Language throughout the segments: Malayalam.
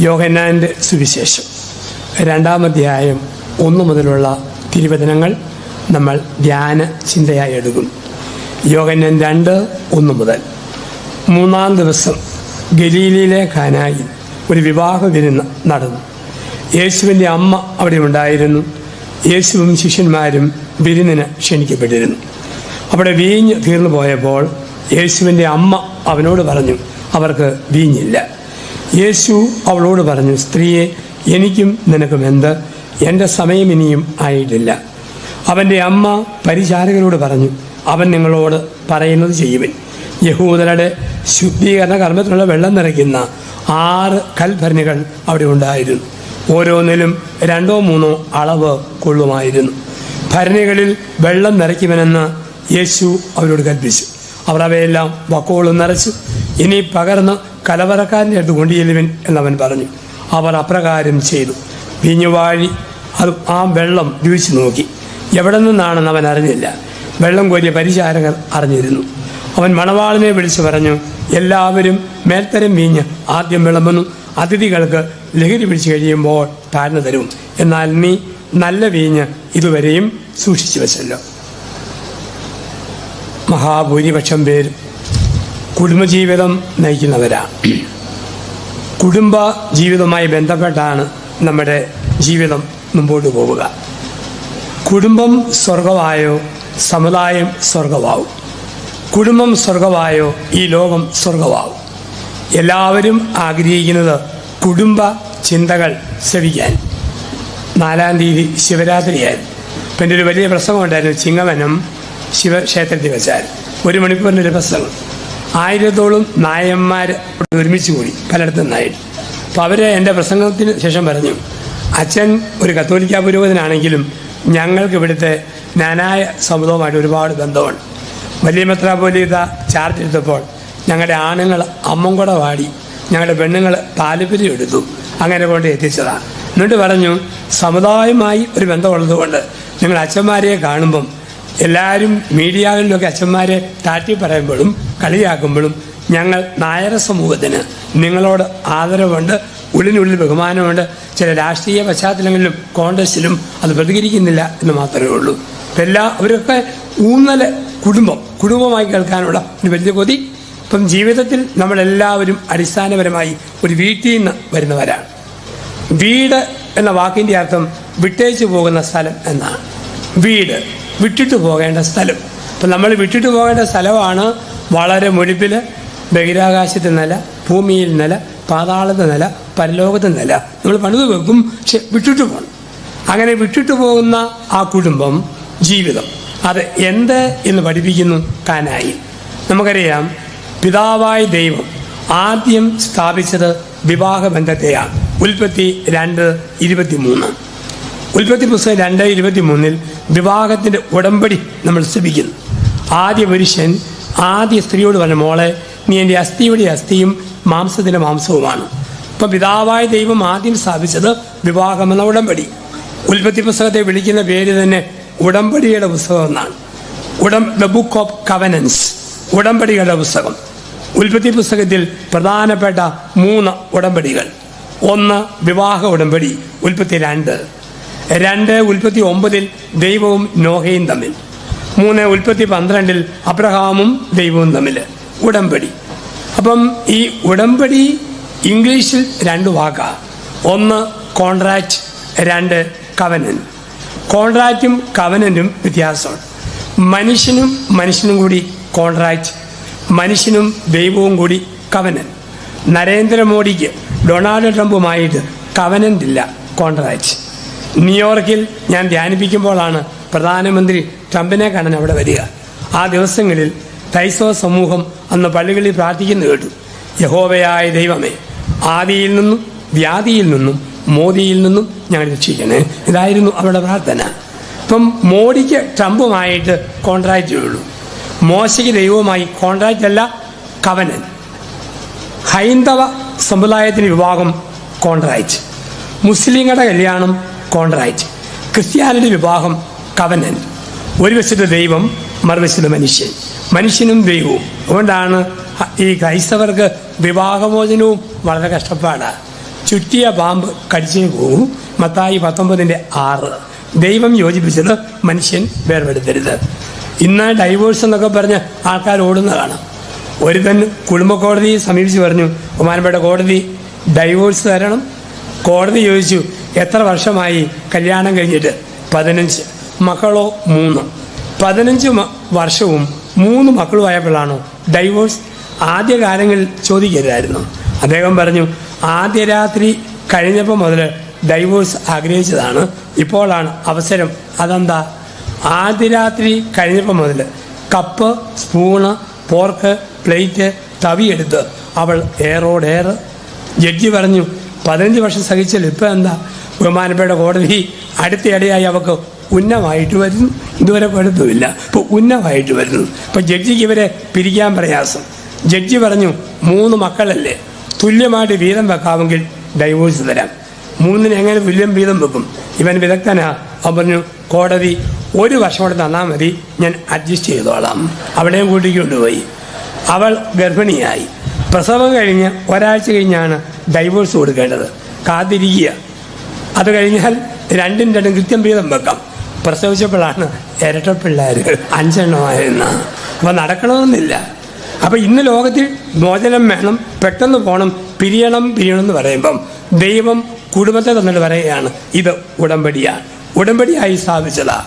യോഹന്നാൻ്റെ സുവിശേഷം 2-ാം അധ്യായം 1 മുതലുള്ള തിരുവചനങ്ങൾ നമ്മൾ ധ്യാന ചിന്തയായി എടുക്കും. യോഹന്നാൻ 2:1 മുതൽ. 3-ാം ദിവസം ഗലീലയിലെ കാനായിൽ ഒരു വിവാഹ വിരുന്ന് നടന്നു. യേശുവിൻ്റെ അമ്മ അവിടെ ഉണ്ടായിരുന്നു. യേശുവും ശിഷ്യന്മാരും വിരുന്നിന് ക്ഷണിക്കപ്പെട്ടിരുന്നു. അവിടെ വീഞ്ഞ് തീർന്നു പോയപ്പോൾ യേശുവിൻ്റെ അമ്മ അവനോട് പറഞ്ഞു, അവർക്ക് വീഞ്ഞില്ല. യേശു അവളോട് പറഞ്ഞു, സ്ത്രീയെ, എനിക്കും നിനക്കും എന്ത്? എൻ്റെ സമയം ഇനിയും ആയിട്ടില്ല. അവൻ്റെ അമ്മ പരിചാരകരോട് പറഞ്ഞു, അവൻ നിങ്ങളോട് പറയുന്നത് ചെയ്യുവൻ. യഹൂദരുടെ ശുദ്ധീകരണ കർമ്മത്തിനുള്ള വെള്ളം നിറയ്ക്കുന്ന 6 കൽഭരണികൾ അവിടെ ഉണ്ടായിരുന്നു. ഓരോന്നിലും 2-3 അളവ് കൊള്ളുമായിരുന്നു. ഭരണികളിൽ വെള്ളം നിറയ്ക്കുമെന്ന് യേശു അവരോട് കൽപ്പിച്ചു. അവർ അവയെല്ലാം വക്കോളം നിറച്ചു. ഇനി പകർന്ന് കലവറക്കാരൻ്റെ അടുത്ത് കൊണ്ടുചെല്ലുവിൻ എന്നവൻ പറഞ്ഞു. അവർ അപ്രകാരം ചെയ്തു. വീഞ്ഞുവാഴി ആ വെള്ളം രുചിച്ചു നോക്കി. എവിടെ നിന്നാണെന്ന് അവൻ അറിഞ്ഞില്ല. വെള്ളം കോരിയ പരിചാരകർ അറിഞ്ഞിരുന്നു. അവൻ മണവാളിനെ വിളിച്ചു പറഞ്ഞു, എല്ലാവരും മേൽത്തരം വീഞ്ഞ് ആദ്യം വിളമ്പുന്നു. അതിഥികൾക്ക് ലഹരി പിടിച്ചു കഴിയുമ്പോൾ താഴ്ന്നു തരും. എന്നാൽ നീ നല്ല വീഞ്ഞ് ഇതുവരെയും സൂക്ഷിച്ചു വച്ചല്ലോ. മഹാഭൂരിപക്ഷം പേരും കുടുംബജീവിതം നയിക്കുന്നവരാണ്. കുടുംബ ജീവിതവുമായി ബന്ധപ്പെട്ടാണ് നമ്മുടെ ജീവിതം മുമ്പോട്ട് പോവുക. കുടുംബം സ്വർഗമായോ സമുദായം സ്വർഗമാവും. കുടുംബം സ്വർഗമായോ ഈ ലോകം സ്വർഗമാവും. എല്ലാവരും ആഗ്രഹിക്കുന്നത് കുടുംബ ചിന്തകൾ ശ്രവിക്കാൻ. 4-ാം തീയതി ശിവരാത്രിയായിരുന്നു. അപ്പം എൻ്റെ ഒരു വലിയ പ്രസംഗമുണ്ടായിരുന്നു. ചിങ്ങവനം ശിവക്ഷേത്രത്തിൽ വെച്ചാൽ 1 മണിക്കൂറിൻ്റെ ഒരു പ്രസംഗം. 1000-ഓളം നായന്മാർ ഒരുമിച്ച് കൂടി പലയിടത്തും നിന്നായിട്ട്. അപ്പോൾ അവർ എൻ്റെ പ്രസംഗത്തിന് ശേഷം പറഞ്ഞു, അച്ഛൻ ഒരു കത്തോലിക്ക പുരോഹിതനാണെങ്കിലും ഞങ്ങൾക്ക് ഇവിടുത്തെ ജ്ഞാനായ സമുദായവുമായിട്ട് ഒരുപാട് ബന്ധമാണ്. വലിയ മെത്രാപ്പോലീത്ത ചാർജ് എടുത്തപ്പോൾ ഞങ്ങളുടെ ആണുങ്ങൾ അമ്മംകുട വാടി, ഞങ്ങളുടെ പെണ്ണുങ്ങൾ താലിപ്പര്യം എടുത്തു. അങ്ങനെ കൊണ്ട് എത്തിച്ചതാണ്. എന്നിട്ട് പറഞ്ഞു, സമുദായവുമായി ഒരു ബന്ധമുള്ളതുകൊണ്ട് നിങ്ങൾ അച്ഛന്മാരെ കാണുമ്പം എല്ലാവരും മീഡിയകളിലൊക്കെ അച്ഛന്മാരെ താറ്റി പറയുമ്പോഴും കളിയാക്കുമ്പോഴും ഞങ്ങൾ നായർ സമൂഹത്തിന് നിങ്ങളോട് ആദരവുണ്ട്, ഉള്ളിനുള്ളിൽ ബഹുമാനമുണ്ട്. ചില രാഷ്ട്രീയ പശ്ചാത്തലങ്ങളിലും കോൺഗ്രസിലും അത് പ്രതികരിക്കുന്നില്ല എന്ന് മാത്രമേ ഉള്ളൂ. അവരൊക്കെ ഊന്നൽ കുടുംബമായി കേൾക്കാനുള്ള ഒരു വലിയ കൊതി. ഇപ്പം ജീവിതത്തിൽ നമ്മളെല്ലാവരും അടിസ്ഥാനപരമായി ഒരു വീട്ടിൽ നിന്ന് വരുന്നവരാണ്. വീട് എന്ന വാക്കിൻ്റെ അർത്ഥം വിട്ടേച്ച് പോകുന്ന സ്ഥലം എന്നാണ്. വീട് വിട്ടിട്ട് പോകേണ്ട സ്ഥലം. അപ്പം നമ്മൾ വിട്ടിട്ട് പോകേണ്ട സ്ഥലമാണ് വളരെ മുഴുപ്പിൽ ബഹിരാകാശത്ത് നില, ഭൂമിയിൽ നില, പാതാളത്തെ നില, പരലോകത്തെ നില. നമ്മൾ പണിത് വെക്കും, പക്ഷെ വിട്ടിട്ട് പോകണം. അങ്ങനെ വിട്ടിട്ട് പോകുന്ന ആ കുടുംബം ജീവിതം അത് എന്ത് എന്ന് പഠിപ്പിക്കുന്നു കാനായിൽ. നമുക്കറിയാം, പിതാവായ ദൈവം ആദ്യം സ്ഥാപിച്ചത് വിവാഹബന്ധത്തെയാണ്. ഉൽപ്പത്തി 2:23. ഉൽപ്പത്തി പുസ്തകം 2:23 വിവാഹത്തിൻ്റെ ഉടമ്പടി നമ്മൾ ശ്രമിക്കുന്നു. ആദ്യ പുരുഷൻ ആദ്യ സ്ത്രീയോട് പറഞ്ഞ, മോളെ, നീ എൻ്റെ അസ്ഥിയുടെ അസ്ഥിയും മാംസത്തിൻ്റെ മാംസവുമാണ്. ഇപ്പം പിതാവായ ദൈവം ആദ്യം സ്ഥാപിച്ചത് വിവാഹമെന്ന ഉടമ്പടി. ഉൽപ്പത്തി പുസ്തകത്തെ വിളിക്കുന്ന പേര് തന്നെ ഉടമ്പടിയുടെ പുസ്തകം എന്നാണ്. ദ ബുക്ക് ഓഫ് കവനൻസ്, ഉടമ്പടികളുടെ പുസ്തകം. ഉൽപ്പത്തി പുസ്തകത്തിൽ പ്രധാനപ്പെട്ട 3 ഉടമ്പടികൾ. 1 വിവാഹ ഉടമ്പടി, ഉൽപ്പത്തി 2 ഉൽപ്പത്തി 9 ദൈവവും നോഹയും തമ്മിൽ. 3 ഉൽപ്പത്തി 12 അബ്രഹാമും ദൈവവും തമ്മിൽ ഉടമ്പടി. അപ്പം ഈ ഉടമ്പടി ഇംഗ്ലീഷിൽ 2 വാക്കാണ്. 1 കോൺട്രാക്റ്റ്, 2 കവനന്റ്. കോൺട്രാക്റ്റും കവനന്റും വ്യത്യാസമാണ്. മനുഷ്യനും കൂടി കോൺട്രാക്റ്റ്, മനുഷ്യനും ദൈവവും കൂടി കവനന്റ്. നരേന്ദ്രമോദിക്ക് ഡൊണാൾഡ് ട്രംപുമായിട്ട് കവനന്റ് ഇല്ല, കോൺട്രാക്റ്റ്. ന്യൂയോർക്കിൽ ഞാൻ ധ്യാനിപ്പിക്കുമ്പോഴാണ് പ്രധാനമന്ത്രി ട്രംപിനെ കാണാൻ അവിടെ വരിക. ആ ദിവസങ്ങളിൽ ക്രൈസ്തവ സമൂഹം അന്ന് പള്ളികളിൽ പ്രാർത്ഥിക്കുന്നു കേട്ടു, യഹോവയായ ദൈവമേ, ആദിയിൽ നിന്നും വ്യാധിയിൽ നിന്നും മോദിയിൽ നിന്നും ഞങ്ങൾ രക്ഷിക്കണേ. ഇതായിരുന്നു അവരുടെ പ്രാർത്ഥന. ഇപ്പം മോഡിക്ക് ട്രംപുമായിട്ട് കോൺട്രാക്റ്റേ ഉള്ളൂ. മോശയ്ക്ക് ദൈവവുമായി കോൺട്രാക്റ്റ് അല്ല, കവനന്റ്. ഹൈന്ദവ സമുദായത്തിന് വിവാഹം കോൺട്രാക്റ്റ്, മുസ്ലിങ്ങളുടെ കല്യാണം കോൺട്രാക്റ്റ്, ക്രിസ്ത്യാനിയുടെ വിവാഹം കവനന്റ്. ഒരു വശത്ത് ദൈവം, മറുവശത്ത് മനുഷ്യനും ദൈവവും. അതുകൊണ്ടാണ് ഈ ക്രൈസ്തവർക്ക് വിവാഹമോചനവും വളരെ കഷ്ടപ്പാടാണ്. ചുറ്റിയ പാമ്പ് കടിച്ചേ പോകും. മത്തായി 19:6. ദൈവം യോജിപ്പിച്ചത് മനുഷ്യൻ വേർപെടുത്തരുത്. ഇന്ന് ഡൈവോഴ്സ് എന്നൊക്കെ പറഞ്ഞ് ആൾക്കാർ ഓടുന്നതാണ്. ഒരുത്തൻ കുടുംബ കോടതിയെ സമീപിച്ച് പറഞ്ഞു, ബഹുമാനപ്പെട്ട കോടതി ഡൈവോഴ്സ് തരണം. കോടതി ചോദിച്ചു, എത്ര വർഷമായി കല്യാണം കഴിഞ്ഞിട്ട്? 15. മക്കളോ 3. 15 വർഷവും 3 മക്കളുമായപ്പോഴാണോ ഡൈവോഴ്സ്? ആദ്യകാലങ്ങളിൽ ചോദിക്കരുതായിരുന്നു. അദ്ദേഹം പറഞ്ഞു, ആദ്യ രാത്രി കഴിഞ്ഞപ്പോൾ മുതൽ ഡൈവോഴ്സ് ആഗ്രഹിച്ചതാണ്, ഇപ്പോഴാണ് അവസരം. അതെന്താ? ആദ്യ രാത്രി കഴിഞ്ഞപ്പോൾ മുതൽ കപ്പ്, സ്പൂണ്, പോർക്ക്, പ്ലേറ്റ്, തവിയെടുത്ത് അവൾ ഏറോടേറ്. ജഡ്ജി പറഞ്ഞു, 15 വർഷം സഹിച്ചാൽ ഇപ്പം എന്താ? ബഹുമാനപ്പെട്ട കോടതി അടുത്തയിടെയായി അവൾക്ക് ഉന്നമായിട്ട് വരുന്നു. ഇതുവരെ കുഴപ്പമില്ല, ഇപ്പോൾ ഉന്നമായിട്ട് വരുന്നു. ഇപ്പം ജഡ്ജിക്ക് ഇവരെ പിരിക്കാൻ പ്രയാസം. ജഡ്ജി പറഞ്ഞു, 3 മക്കളല്ലേ, തുല്യമായിട്ട് വീതം വെക്കാമെങ്കിൽ ഡൈവോഴ്സ് തരാം. 3 എങ്ങനെ തുല്യം വീതം വെക്കും? ഇവൻ വിദഗ്ധനാ. അവൻ പറഞ്ഞു, കോടതി 1 വർഷം കൂടെ തന്നാൽ മതി, ഞാൻ അഡ്ജസ്റ്റ് ചെയ്തോളാം. അവളെയും കൂട്ടിക്കൊണ്ടുപോയി. അവൾ ഗർഭിണിയായി. പ്രസവം കഴിഞ്ഞ് ഒരാഴ്ച കഴിഞ്ഞാണ് ഡൈവോഴ്സ് കൊടുക്കേണ്ടത്. കാത്തിരിക്കുക. അത് കഴിഞ്ഞാൽ 2 കൃത്യം വീതം വെക്കാം. പ്രസവിച്ചപ്പോഴാണ് ഇരട്ടപ്പിള്ളേർ 5 എണ്ണമായിരുന്ന. അപ്പം നടക്കണമെന്നില്ല. അപ്പം ഇന്ന് ലോകത്തിൽ മോചനം വേണം, പെട്ടെന്ന് പോകണം, പിരിയണം എന്ന് പറയുമ്പം ദൈവം കുടുംബത്തെ തന്നിട്ട് പറയുകയാണ്, ഇത് ഉടമ്പടിയാണ്, ഉടമ്പടിയായി സ്ഥാപിച്ചതാ.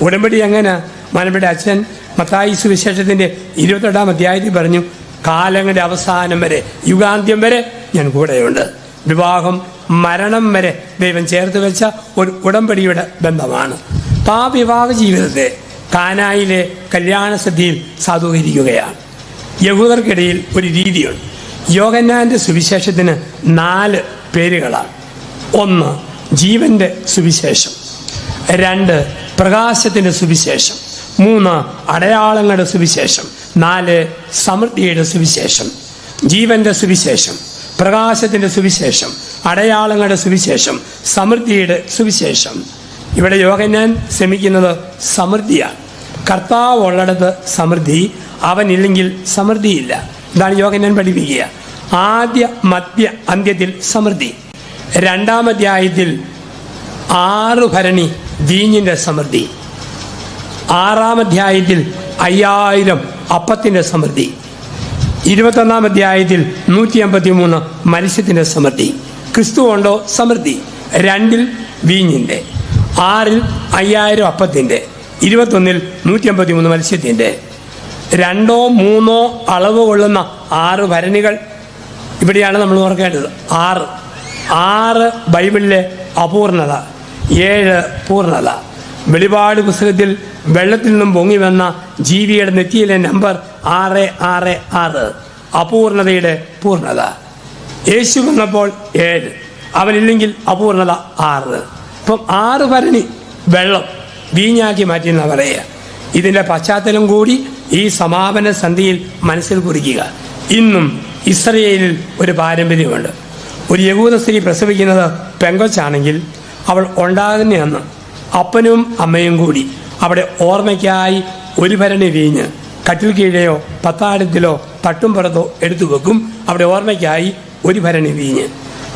ഉടമ്പടി എങ്ങനെ? മാനപ്പെട്ട അച്ഛൻ മത്തായി സുവിശേഷത്തിൻ്റെ 28-ാം അധ്യായത്തിൽ പറഞ്ഞു, കാലങ്ങളുടെ അവസാനം വരെ, യുഗാന്ത്യം വരെ ഞാൻ കൂടെയുണ്ട്. വിവാഹം മരണം വരെ ദൈവം ചേർത്ത് വെച്ച ഒരു ഉടമ്പടിയുടെ ബന്ധമാണ്. അപ്പം ആ വിവാഹ ജീവിതത്തെ കാനായിലെ കല്യാണ സദ്യയിൽ സാധൂകരിക്കുകയാണ്. യഹൂദർക്കിടയിൽ ഒരു രീതിയുണ്ട്. യോഹന്നാൻ്റെ സുവിശേഷത്തിന് 4 പേരുകളാണ്. 1 ജീവൻ്റെ സുവിശേഷം, 2 പ്രകാശത്തിൻ്റെ സുവിശേഷം, 3 അടയാളങ്ങളുടെ സുവിശേഷം, 4 സമൃദ്ധിയുടെ സുവിശേഷം. ജീവൻ്റെ സുവിശേഷം, പ്രകാശത്തിൻ്റെ സുവിശേഷം, അടയാളങ്ങളുടെ സുവിശേഷം, സമൃദ്ധിയുടെ സുവിശേഷം. ഇവിടെ യോഹന്നാൻ ശ്രമിക്കുന്നത് സമൃദ്ധിയാണ്. കർത്താവ് ഉള്ളിടത്ത് സമൃദ്ധി, അവനില്ലെങ്കിൽ സമൃദ്ധിയില്ല. ഇതാണ് യോഹന്നാൻ പഠിപ്പിക്കുക. ആദ്യ മധ്യ അന്ത്യത്തിൽ സമൃദ്ധി. 2-ാം അധ്യായത്തിൽ 6 ഭരണി വീഞ്ഞിൻ്റെ സമൃദ്ധി. 6-ാം അധ്യായത്തിൽ 5000 അപ്പത്തിൻ്റെ സമൃദ്ധി. 21-ാം അധ്യായത്തിൽ 153 മത്സ്യത്തിൻ്റെ സമൃദ്ധി. ക്രിസ്തു കൊണ്ടോ സമൃദ്ധി? 2-ൽ വീഞ്ഞിൻ്റെ, 6-ൽ 5000 അപ്പത്തിൻ്റെ, 21-ൽ 153 മത്സ്യത്തിൻ്റെ. 2 3 അളവ് കൊള്ളുന്ന 6 ഭരണികൾ. ഇവിടെയാണ് നമ്മൾ ഓർക്കേണ്ടത്. 6 ബൈബിളിലെ അപൂർണത, 7 പൂർണ്ണത. വെളിപാട് പുസ്തകത്തിൽ വെള്ളത്തിൽ നിന്നും പൊങ്ങി വന്ന ജീവിയുടെ നെറ്റിയിലെ നമ്പർ 666, അപൂർണതയുടെ പൂർണ്ണത. യേശു വന്നപ്പോൾ 7, അവനില്ലെങ്കിൽ അപൂർണത 6. ഇപ്പം 6 ഭരണി വെള്ളം വീഞ്ഞാക്കി മാറ്റിയെന്നാണ് പറയുക. ഇതിൻ്റെ പശ്ചാത്തലം കൂടി ഈ സമാപന സന്ധിയിൽ മനസ്സിൽ കുറിക്കുക. ഇന്നും ഇസ്രയേലിൽ ഒരു പാരമ്പര്യമുണ്ട്. ഒരു യഹൂദ സ്ത്രീ പ്രസവിക്കുന്നത് പെങ്കൊച്ചാണെങ്കിൽ അവൾ ഉണ്ടാകുന്ന അന്ന് അപ്പനും അമ്മയും കൂടി അവിടെ ഓർമ്മയ്ക്കായി 1 ഭരണി വീഞ്ഞ് കട്ടിൽ കീഴെയോ പത്താഴത്തിലോ തട്ടുംപുറത്തോ എടുത്തു വെക്കും. അവിടെ ഓർമ്മയ്ക്കായി 1 ഭരണി വീഞ്ഞ്.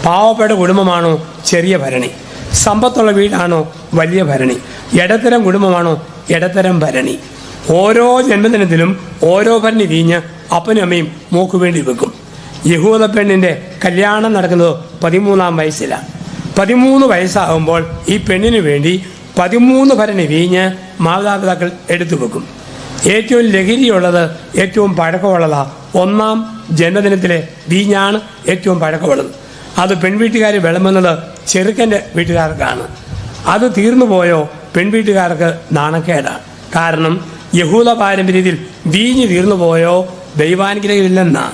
പാവപ്പെട്ട കുടുംബമാണോ ചെറിയ ഭരണി? സമ്പത്തുള്ള വീടാണോ വലിയ ഭരണി? ഇടത്തരം കുടുംബമാണോ ഇടത്തരം ഭരണി? ഓരോ ജന്മദിനത്തിലും ഓരോ ഭരണി വീഞ്ഞ് അപ്പനും അമ്മയും മോക്ക് വേണ്ടി വെക്കും. യഹൂദ പെണ്ണിൻ്റെ കല്യാണം നടക്കുന്നത് 13-ാം വയസ്സിലാണ്. 13 വയസ്സാകുമ്പോൾ ഈ പെണ്ണിന് വേണ്ടി 13 ഭരണി വീഞ്ഞ് മാതാപിതാക്കൾ എടുത്തു വെക്കും. ഏറ്റവും ലഹരിയുള്ളത്, ഏറ്റവും പഴക്കമുള്ളതാണ് 1-ാം ജന്മദിനത്തിലെ വീഞ്ഞാണ് ഏറ്റവും പഴക്കമുള്ളത്. അത് പെൺവീട്ടുകാർ വിളമ്പുന്നത് ചെറുക്കൻ്റെ വീട്ടുകാർക്കാണ്. അത് തീർന്നു പോയോ പെൺവീട്ടുകാർക്ക് നാണക്കേടാണ്. കാരണം യഹൂദ പാരമ്പര്യത്തിൽ വീഞ്ഞ് തീർന്നു പോയോ ദൈവാനുഗ്രഹമില്ലെന്നാ.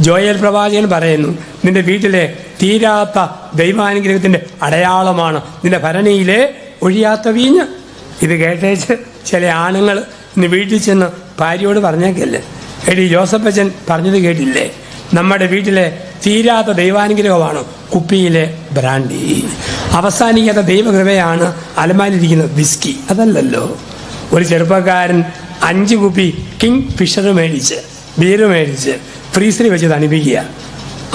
ജോയൽ പ്രവാചകൻ പറയുന്നു, നിന്റെ വീട്ടിലെ തീരാത്ത ദൈവാനുഗ്രഹത്തിൻ്റെ അടയാളമാണ് നിന്റെ ഭരണിയിലെ ഒഴിയാത്ത വീഞ്ഞ്. ഇത് കേട്ടേച്ച് ചില ആണുങ്ങൾ ഇന്ന് വീട്ടിൽ ചെന്ന് ഭാര്യയോട് പറഞ്ഞേക്കല്ലേ, എടി ജോസഫച്ചൻ പറഞ്ഞത് കേട്ടില്ലേ, നമ്മുടെ വീട്ടിലെ തീരാത്ത ദൈവാനുഗ്രഹമാണ് കുപ്പിയിലെ ബ്രാൻഡി, അവസാനിക്കാത്ത ദൈവകൃപയാണ് അലമാരിയിരിക്കുന്ന വിസ്കി. അതല്ലല്ലോ. ഒരു ചെറുപ്പക്കാരൻ 5 കുപ്പി കിങ് ഫിഷർ മേടിച്ച്, ബീര് മേടിച്ച് ഫ്രീസറിൽ വെച്ച് തണുപ്പിക്കുക.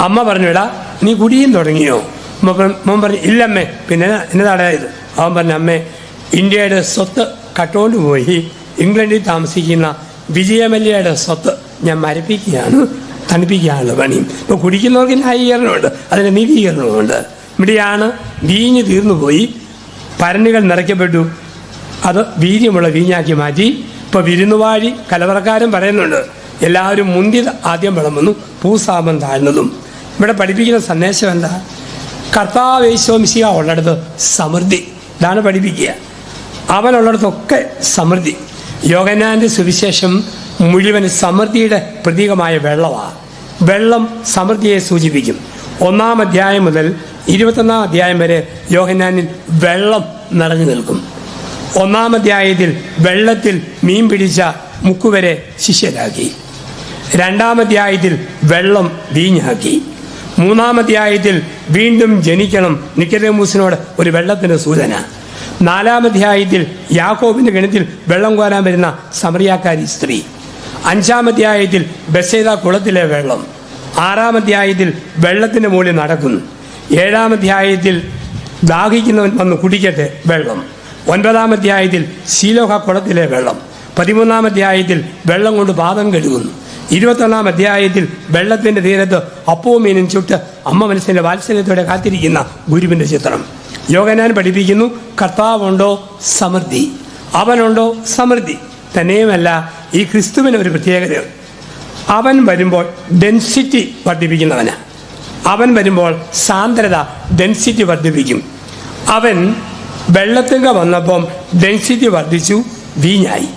അമ്മ പറഞ്ഞു, എടാ നീ കുടിയും തുടങ്ങിയോ? മോൻ പറഞ്ഞു ഇല്ലമ്മേ. പിന്നെ എന്നതാടാ ഇത്? അവൻ പറഞ്ഞു അമ്മേ, ഇന്ത്യയുടെ സ്വത്ത് കട്ടുകൊണ്ട് പോയി ഇംഗ്ലണ്ടിൽ താമസിക്കുന്ന വിജയമല്യയുടെ സ്വത്ത് ഞാൻ മരപ്പിക്കുകയാണ്, തണുപ്പിക്കുകയാണല്ലോ പണിയും. ഇപ്പോൾ കുടിക്കുന്നവർക്ക് ന്യായീകരണമുണ്ട്, അതിന് നീതീകരണമുണ്ട്. ഇവിടെയാണ് വീഞ്ഞ് തീർന്നു പോയി, പരന്നുകൾ നിറയ്ക്കപ്പെട്ടു, അത് വീര്യമുള്ള വീഞ്ഞാക്കി മാറ്റി. ഇപ്പോൾ വിരുന്നുവാഴി കലവറക്കാരൻ പറയുന്നുണ്ട്, എല്ലാവരും മുന്തിയത് ആദ്യം വിളമ്പുന്നു, പൂസാപം താഴ്ന്നതും. ഇവിടെ പഠിപ്പിക്കുന്ന സന്ദേശം എന്താ? കർത്താവ് യേശു മിശിഹ ഉള്ളിടത്ത് സമൃദ്ധി, ഇതാണ് പഠിപ്പിക്കുക. അവനുള്ളിടത്തൊക്കെ സമൃദ്ധി. യോഹന്നാന്റെ സുവിശേഷം മുഴുവൻ സമൃദ്ധിയുടെ പ്രതീകമായ വെള്ളമാണ്. വെള്ളം സമൃദ്ധിയെ സൂചിപ്പിക്കും. 1-ാം അധ്യായം മുതൽ 21-ാം അധ്യായം വരെ യോഹന്നാനിൽ വെള്ളം നിറഞ്ഞു നിൽക്കും. 1-ാം അധ്യായത്തിൽ വെള്ളത്തിൽ മീൻ പിടിച്ച മുക്കുവരെ ശിഷ്യരാക്കി. 2-ാം അധ്യായത്തിൽ വെള്ളം വീഞ്ഞാക്കി. 3-ാം അധ്യായത്തിൽ വീണ്ടും ജനിക്കണം, നിക്കോദേമൂസിനോട് ഒരു വെള്ളത്തിൻ്റെ സൂചന. 4-ാം അധ്യായത്തിൽ യാക്കോബിന്റെ കിണറ്റിൽ വെള്ളം കോരാൻ വരുന്ന സമറിയാക്കാരി സ്ത്രീ. 5-ാം അധ്യായത്തിൽ ബെത്സേദ കുളത്തിലെ വെള്ളം. 6-ാം അധ്യായത്തിൽ വെള്ളത്തിൻ്റെ മുകളിൽ നടക്കുന്നു. 7-ാം അധ്യായത്തിൽ ദാഹിക്കുന്നവൻ വന്ന് കുടിക്കട്ടെ വെള്ളം. 9-ാം അധ്യായത്തിൽ ശീലോഹ കുളത്തിലെ വെള്ളം. 13-ാം അധ്യായത്തിൽ വെള്ളം കൊണ്ട് പാദം കഴുകുന്നു. 21-ാം അധ്യായത്തിൽ വെള്ളത്തിൻ്റെ തീരത്ത് അപ്പവും മീനും ചുട്ട് അമ്മ മനസ്സിൻ്റെ വാത്സല്യത്തോടെ കാത്തിരിക്കുന്ന ഗുരുവിൻ്റെ ചിത്രം. യോഹന്നാൻ പഠിപ്പിക്കുന്നു, കർത്താവുണ്ടോ സമൃദ്ധി, അവനുണ്ടോ സമൃദ്ധി. തന്നെയുമല്ല, ഈ ക്രിസ്തുവിന് ഒരു പ്രത്യേകതയുണ്ട്. അവൻ വരുമ്പോൾ ഡെൻസിറ്റി വർദ്ധിപ്പിക്കുന്നവനാണ്. അവൻ വരുമ്പോൾ സാന്ദ്രത, ഡെൻസിറ്റി വർദ്ധിപ്പിക്കും. അവൻ വെള്ളത്തിങ്ക വന്നപ്പം ഡെൻസിറ്റി വർദ്ധിച്ചു, വീഞ്ഞായി.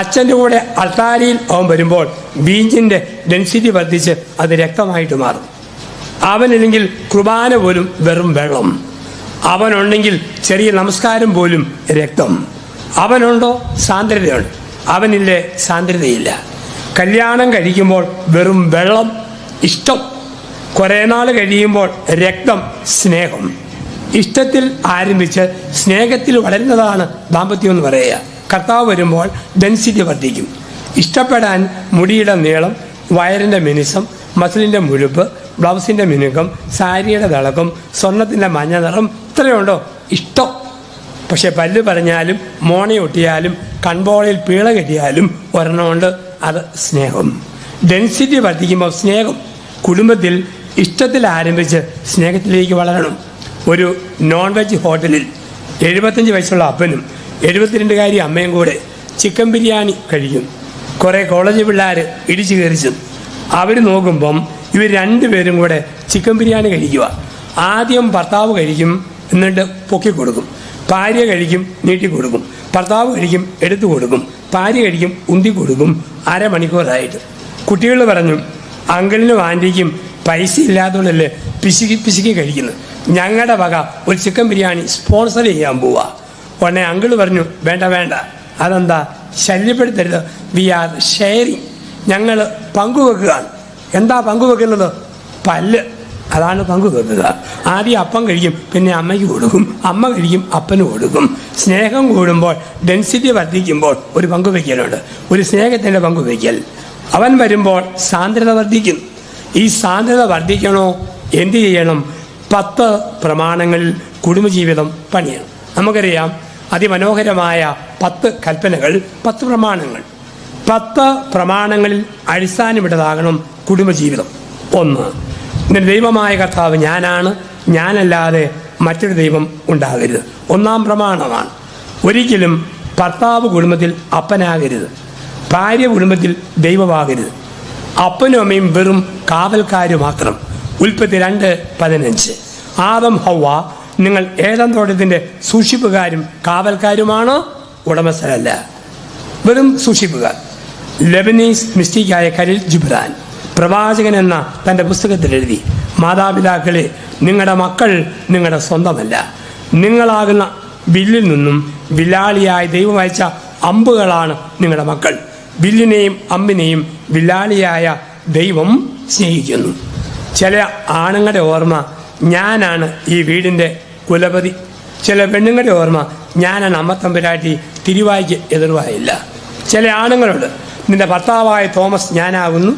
അച്ഛൻ്റെ കൂടെ അൾത്താരയിൽ അവൻ വരുമ്പോൾ വീഞ്ഞിൻ്റെ ഡെൻസിറ്റി വർദ്ധിച്ച് അത് രക്തമായിട്ട് മാറും. അവനില്ലെങ്കിൽ കുർബാന പോലും വെറും വെള്ളം. അവനുണ്ടെങ്കിൽ ചെറിയ നമസ്കാരം പോലും രക്തം. അവനുണ്ടോ സാന്ദ്രതയുണ്ട്, അവനില്ലേ സാന്ദ്രതയില്ല. കല്യാണം കഴിക്കുമ്പോൾ വെറും വെള്ളം, ഇഷ്ടം. കുറേ നാൾ കഴിയുമ്പോൾ രക്തം, സ്നേഹം. ഇഷ്ടത്തിൽ ആരംഭിച്ച് സ്നേഹത്തിൽ വളരുന്നതാണ് ദാമ്പത്യം എന്ന് പറയുക. കർത്താവ് വരുമ്പോൾ ഡെൻസിറ്റി വർദ്ധിക്കും. ഇഷ്ടപ്പെടാൻ മുടിയുടെ നീളം, വയറിൻ്റെ മിനുസം, മസിലിൻ്റെ മുഴുപ്പ്, ബ്ലൗസിൻ്റെ മിനുക്കം, സാരിയുടെ തിളക്കം, സ്വർണത്തിൻ്റെ മഞ്ഞ നിറം, ഇത്രയുണ്ടോ ഇഷ്ടം. പക്ഷെ പല്ല് പറഞ്ഞാലും മോണയൊട്ടിയാലും കൺപോളയിൽ പീള കെട്ടിയാലും ഒരെണ്ണമുണ്ട്, അത് സ്നേഹം. ഡെൻസിറ്റി വർദ്ധിക്കുമ്പോൾ സ്നേഹം. കുടുംബത്തിൽ ഇഷ്ടത്തിൽ ആരംഭിച്ച് സ്നേഹത്തിലേക്ക് വളരണം. ഒരു നോൺ വെജ് ഹോട്ടലിൽ 75 വയസ്സുള്ള അപ്പനും 72കാരി അമ്മയും കൂടെ ചിക്കൻ ബിരിയാണി കഴിക്കും. കുറേ കോളേജ് പിള്ളേർ ഇടിച്ചു കയറിച്ചും. അവർ നോക്കുമ്പം ഇവർ രണ്ടുപേരും കൂടെ ചിക്കൻ ബിരിയാണി കഴിക്കുക. ആദ്യം ഭർത്താവ് കഴിക്കും, എന്നിട്ട് പൊക്കി കൊടുക്കും. ഭാര്യ കഴിക്കും, നീട്ടി കൊടുക്കും. ഭർത്താവ് കഴിക്കും, എടുത്തു കൊടുക്കും. ഭാര്യ കഴിക്കും, ഉന്തി കൊടുക്കും. അരമണിക്കൂറായിട്ട് കുട്ടികൾ പറഞ്ഞു, അങ്കിളിനും ആൻറ്റിക്കും പൈസ ഇല്ലാത്തതുകൊണ്ടല്ലേ പിശുക്കി കഴിക്കുന്നത്, ഞങ്ങളുടെ വക ഒരു ചിക്കൻ ബിരിയാണി സ്പോൺസർ ചെയ്യാൻ പോവാ. ഉടനെ അങ്കിള് പറഞ്ഞു, വേണ്ട വേണ്ട, അതെന്താ, ശല്യപ്പെടുത്തരുത്, വി ആർ ഷെയറിങ്, ഞങ്ങൾ പങ്കുവെക്കുകയാണ്. എന്താ പങ്കുവെക്കുന്നത്? പല്ല്, അതാണ് പങ്കുവെക്കുക. ആദ്യം അപ്പം കഴിക്കും, പിന്നെ അമ്മയ്ക്ക് കൊടുക്കും, അമ്മ കഴിക്കും, അപ്പന് കൊടുക്കും. സ്നേഹം കൂടുമ്പോൾ, ഡെൻസിറ്റി വർദ്ധിക്കുമ്പോൾ ഒരു പങ്കുവെക്കലുണ്ട്, ഒരു സ്നേഹത്തിൻ്റെ പങ്കുവെക്കൽ. അവൻ വരുമ്പോൾ സാന്ദ്രത വർദ്ധിക്കുന്നു. ഈ സാന്ദ്രത വർദ്ധിക്കണോ, എന്ത് ചെയ്യണം? 10 പ്രമാണങ്ങളിൽ കുടുംബജീവിതം പണിയണം. നമുക്കറിയാം, അതിമനോഹരമായ 10 കൽപ്പനകൾ, 10 പ്രമാണങ്ങൾ. 10 പ്രമാണങ്ങളിൽ അടിസ്ഥാനമിട്ടതാകണം കുടുംബജീവിതം. 1, നിന്റെ ദൈവമായ കർത്താവ് ഞാനാണ്, ഞാനല്ലാതെ മറ്റൊരു ദൈവം ഉണ്ടാകരുത്. 1-ാം പ്രമാണമാണ്. ഒരിക്കലും ഭർത്താവ് കുടുംബത്തിൽ അപ്പനാകരുത്, ഭാര്യ കുടുംബത്തിൽ ദൈവമാകരുത്. അപ്പനും അമ്മയും വെറും കാവൽക്കാർ മാത്രം. ഉൽപ്പത്തി 2:15. ആദം ഹവ്വ, നിങ്ങൾ ഏദൻ തോട്ടത്തിൻ്റെ സൂക്ഷിപ്പുകാരും കാവൽക്കാരുമാണ്, ഉടമസ്ഥരല്ല, വെറും സൂക്ഷിപ്പുകാർ. ലെബനീസ് മിസ്റ്റിക്കായ ഖലീൽ ജിബ്രാൻ പ്രവാചകൻ എന്ന തൻ്റെ പുസ്തകത്തിൽ എഴുതി, മാതാപിതാക്കളെ, നിങ്ങളുടെ മക്കൾ നിങ്ങളുടെ സ്വന്തമല്ല, നിങ്ങളാകുന്ന വില്ലിൽ നിന്നും വില്ലാളിയായ ദൈവം അയച്ച അമ്പുകളാണ് നിങ്ങളുടെ മക്കൾ. വില്ലിനെയും അമ്പിനെയും വില്ലാളിയായ ദൈവം സ്നേഹിക്കുന്നു. ചില ആണുങ്ങളുടെ ഓർമ്മ, ഞാനാണ് ഈ വീടിൻ്റെ കുലപതി. ചില പെണ്ണുങ്ങളുടെ ഓർമ്മ, ഞാനാണ് അമ്മത്തമ്പുരാട്ടി, തിരുവായ്ക്ക് എതിർവായില്ല. ചില ആണുങ്ങളുണ്ട്, നിന്റെ ഭർത്താവായ തോമസ് ഞാനാകുന്നു,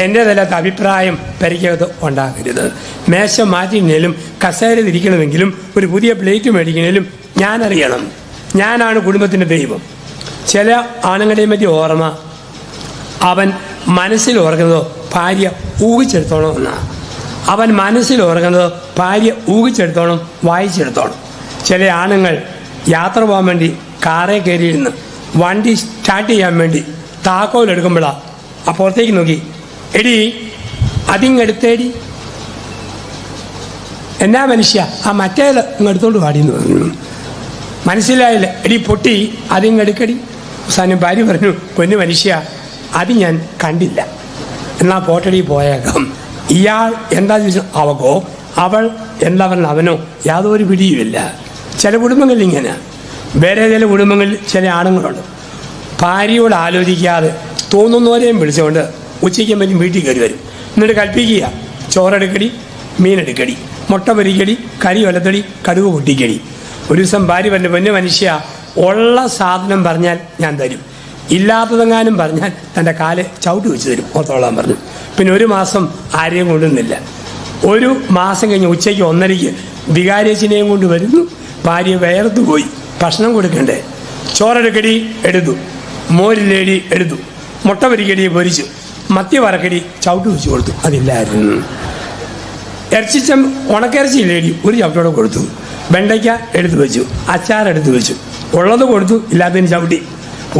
എൻ്റേതല്ലാത്ത അഭിപ്രായം പരിക്കകത്ത് ഉണ്ടാകരുത്. മേശ മാറ്റിനേലും കസേര തിരിക്കണമെങ്കിലും ഒരു പുതിയ പ്ലേറ്റ് മേടിക്കണേലും ഞാനറിയണം. ഞാനാണ് കുടുംബത്തിൻ്റെ ദൈവം. ചില ആണുങ്ങളെയും പറ്റി ഓർമ്മ, അവൻ മനസ്സിൽ ഓർക്കുന്നതോ ഭാര്യ ഊഹിച്ചെടുത്തോണം എന്നാണ്. അവൻ മനസ്സിൽ ഓർക്കുന്നതോ ഭാര്യ ഊഹിച്ചെടുത്തോണം, വായിച്ചെടുത്തോണം. ചില ആണുങ്ങൾ യാത്ര പോകാൻ വേണ്ടി കാറേ കയറിയിരുന്ന് വണ്ടി സ്റ്റാർട്ട് ചെയ്യാൻ വേണ്ടി താക്കോലെടുക്കുമ്പോഴാണ് അപ്പുറത്തേക്ക് നോക്കി, എടി അതിങ്ങെടുത്തേടി, എന്നാ മനുഷ്യ ആ മറ്റേത് ഇങ്ങെടുത്തോണ്ട് പാടിയെന്ന് പറഞ്ഞു. മനസ്സിലായില്ല, എടി പൊട്ടി അതിങ്ങെടുക്കടി. അവസാനം ഭാര്യ പറഞ്ഞു, പൊന്നു മനുഷ്യ അത് ഞാൻ കണ്ടില്ല, എന്നാൽ പോട്ടടി പോയേക്കാം. ഇയാൾ എന്താ ചോദിച്ചാൽ അവക്കോ, അവൾ എന്താ പറഞ്ഞ അവനോ യാതൊരു പിടിയുമില്ല. ചില കുടുംബങ്ങളിൽ ഇങ്ങനെ, വേറെ ചില കുടുംബങ്ങളിൽ ചില ആണുങ്ങളുണ്ട് ഭാര്യയോട് ആലോചിക്കാതെ തോന്നുന്നവരെയും വിളിച്ചുകൊണ്ട് ഉച്ചയ്ക്കും പറ്റും വീട്ടിൽ കയറി വരും. എന്നിട്ട് കൽപ്പിക്കുക, ചോറെടുക്കടി, മീനെടുക്കടി, മുട്ട പൊരിക്കടി, കരി വലത്തടി, കടുക് പൊട്ടിക്കടി. ഒരു ദിവസം ഭാര്യ പറഞ്ഞു, പൊന്നു മനുഷ്യ ഉള്ള സാധനം പറഞ്ഞാൽ ഞാൻ തരും, ഇല്ലാത്തതെങ്ങാനും പറഞ്ഞാൽ തൻ്റെ കാല് ചവിട്ട് വെച്ച് തരും, ഓർത്തോളാൻ പറഞ്ഞു. പിന്നെ ഒരു മാസം ആരെയും കൊണ്ടുവന്നില്ല. ഒരു മാസം കഴിഞ്ഞ് ഉച്ചയ്ക്ക് 1:30 വികാരിയച്ഛനെയും കൊണ്ട് വരുന്നു. ഭാര്യ വേർത്ത് പോയി, ഭക്ഷണം കൊടുക്കണ്ടേ. ചോറെടുക്കടി എടുത്തു, മോരില്ലേടി എടുത്തു, മുട്ട പൊരിക്കടി പൊരിച്ചു, മത്തി വറക്കടി ചവിട്ട് വെച്ച് കൊടുത്തു, അതില്ലായിരുന്നു. ഉണക്കിറച്ചില്ലേടി ഒരു ചവിട്ടോടെ കൊടുത്തു, വെണ്ടയ്ക്ക എടുത്തു വെച്ചു, അച്ചാറെടുത്ത് വെച്ചു, ഉള്ളത് കൊടുത്തു, ഇല്ലാത്തതിന് ചവിട്ടി.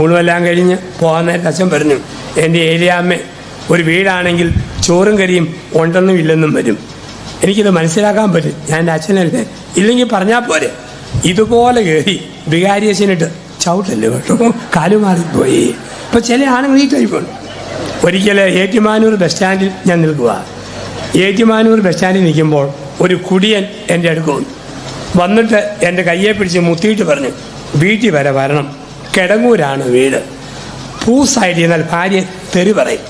ഊണുമെല്ലാം കഴിഞ്ഞ് പോകാൻ നേരത്തെ അച്ഛൻ പറഞ്ഞു, എൻ്റെ ഏരിയാമ്മ ഒരു വീടാണെങ്കിൽ ചോറും കറിയും ഉണ്ടെന്നും ഇല്ലെന്നും വരും. എനിക്കിത് മനസ്സിലാക്കാൻ പറ്റും, ഞാൻ എൻ്റെ അച്ഛനല്ലേ, ഇല്ലെങ്കിൽ പറഞ്ഞാൽ പോരെ. ഇതുപോലെ കയറി വികാരിയച്ഛനിട്ട് ചവിട്ടല്ലേ കേട്ടോ, കാലുമാറിപ്പോയി. ഇപ്പോൾ ചില ആണുങ്ങൾ ഈ ടൈപ്പുണ്ട്. ഒരിക്കൽ ഏറ്റുമാനൂർ ബസ് സ്റ്റാൻഡിൽ ഞാൻ നിൽക്കുക. ഏറ്റുമാനൂർ ബസ് സ്റ്റാൻഡിൽ നിൽക്കുമ്പോൾ ഒരു കുടിയൻ എൻ്റെ അടുക്ക് വന്നിട്ട് എൻ്റെ കയ്യെ പിടിച്ച് മുത്തിയിട്ട് പറഞ്ഞു, വീട്ടിൽ വരെ വരണം, കിടങ്ങൂരാണ് വീട്. പൂസായിട്ട് എന്നാൽ ഭാര്യ തെറി പറയും.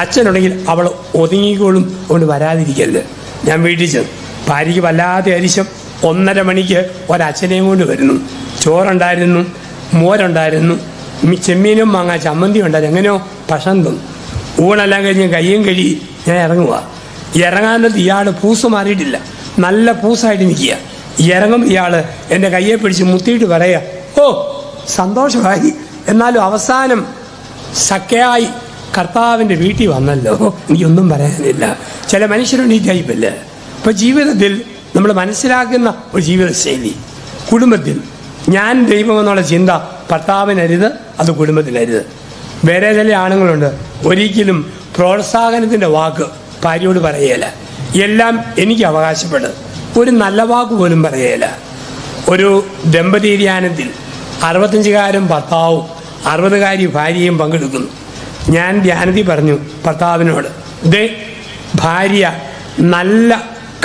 അച്ഛനുണ്ടെങ്കിൽ അവൾ ഒതുങ്ങിക്കോളും, കൊണ്ട് വരാതിരിക്കരുത്. ഞാൻ വീട്ടിൽ ചെന്നു. ഭാര്യയ്ക്ക് വല്ലാതെ അരിശം. 1:30 മണിക്ക് ഒരച്ഛനെയും കൊണ്ട് വരുന്നു. ചോറുണ്ടായിരുന്നു, മോരുണ്ടായിരുന്നു, ചെമ്മീനും മാങ്ങ ചമ്മന്തി ഉണ്ടായിരുന്നു. എങ്ങനെയോ ഭക്ഷണം തന്നു. ഊണെല്ലാം കഴിഞ്ഞ് കയ്യും കഴുകി ഞാൻ ഇറങ്ങുക. ഇറങ്ങാനത് ഇയാൾ പൂസ് മാറിയിട്ടില്ല, നല്ല പൂസായിട്ട് നിൽക്കുക. ഇറങ്ങും ഇയാൾ എൻ്റെ കയ്യെ പിടിച്ച് മുത്തിയിട്ട് പറയുക, ഓ സന്തോഷമായി, എന്നാലും അവസാനം സഖ്യയായി കർത്താവിൻ്റെ വീട്ടിൽ വന്നല്ലോ, എനിക്കൊന്നും പറയാനില്ല. ചില മനുഷ്യരുണ്ട് ഈ ടൈപ്പല്ലേ. ഇപ്പോൾ ജീവിതത്തിൽ നമ്മൾ മനസ്സിലാക്കുന്ന ഒരു ജീവിതശൈലി, കുടുംബത്തിൽ ഞാൻ ദൈവമെന്നുള്ള ചിന്ത ഭർത്താവിനരുത്, അത് കുടുംബത്തിനരുത്. വേറെ ചില ആണുങ്ങളുണ്ട്, ഒരിക്കലും പ്രോത്സാഹനത്തിൻ്റെ വാക്ക് ഭാര്യയോട് പറയുകയില്ല. എല്ലാം എനിക്ക് അവകാശപ്പെട്ട് ഒരു നല്ല വാക്ക് പോലും പറയുകയില്ല. ഒരു ദമ്പതി ധ്യാനത്തിൽ 65-കാരൻ ഭർത്താവും 60-കാരി ഭാര്യയും പങ്കെടുക്കുന്നു. ഞാൻ ധ്യാനത്തിൽ പറഞ്ഞു ഭർത്താവിനോട്, ദേ ഭാര്യ നല്ല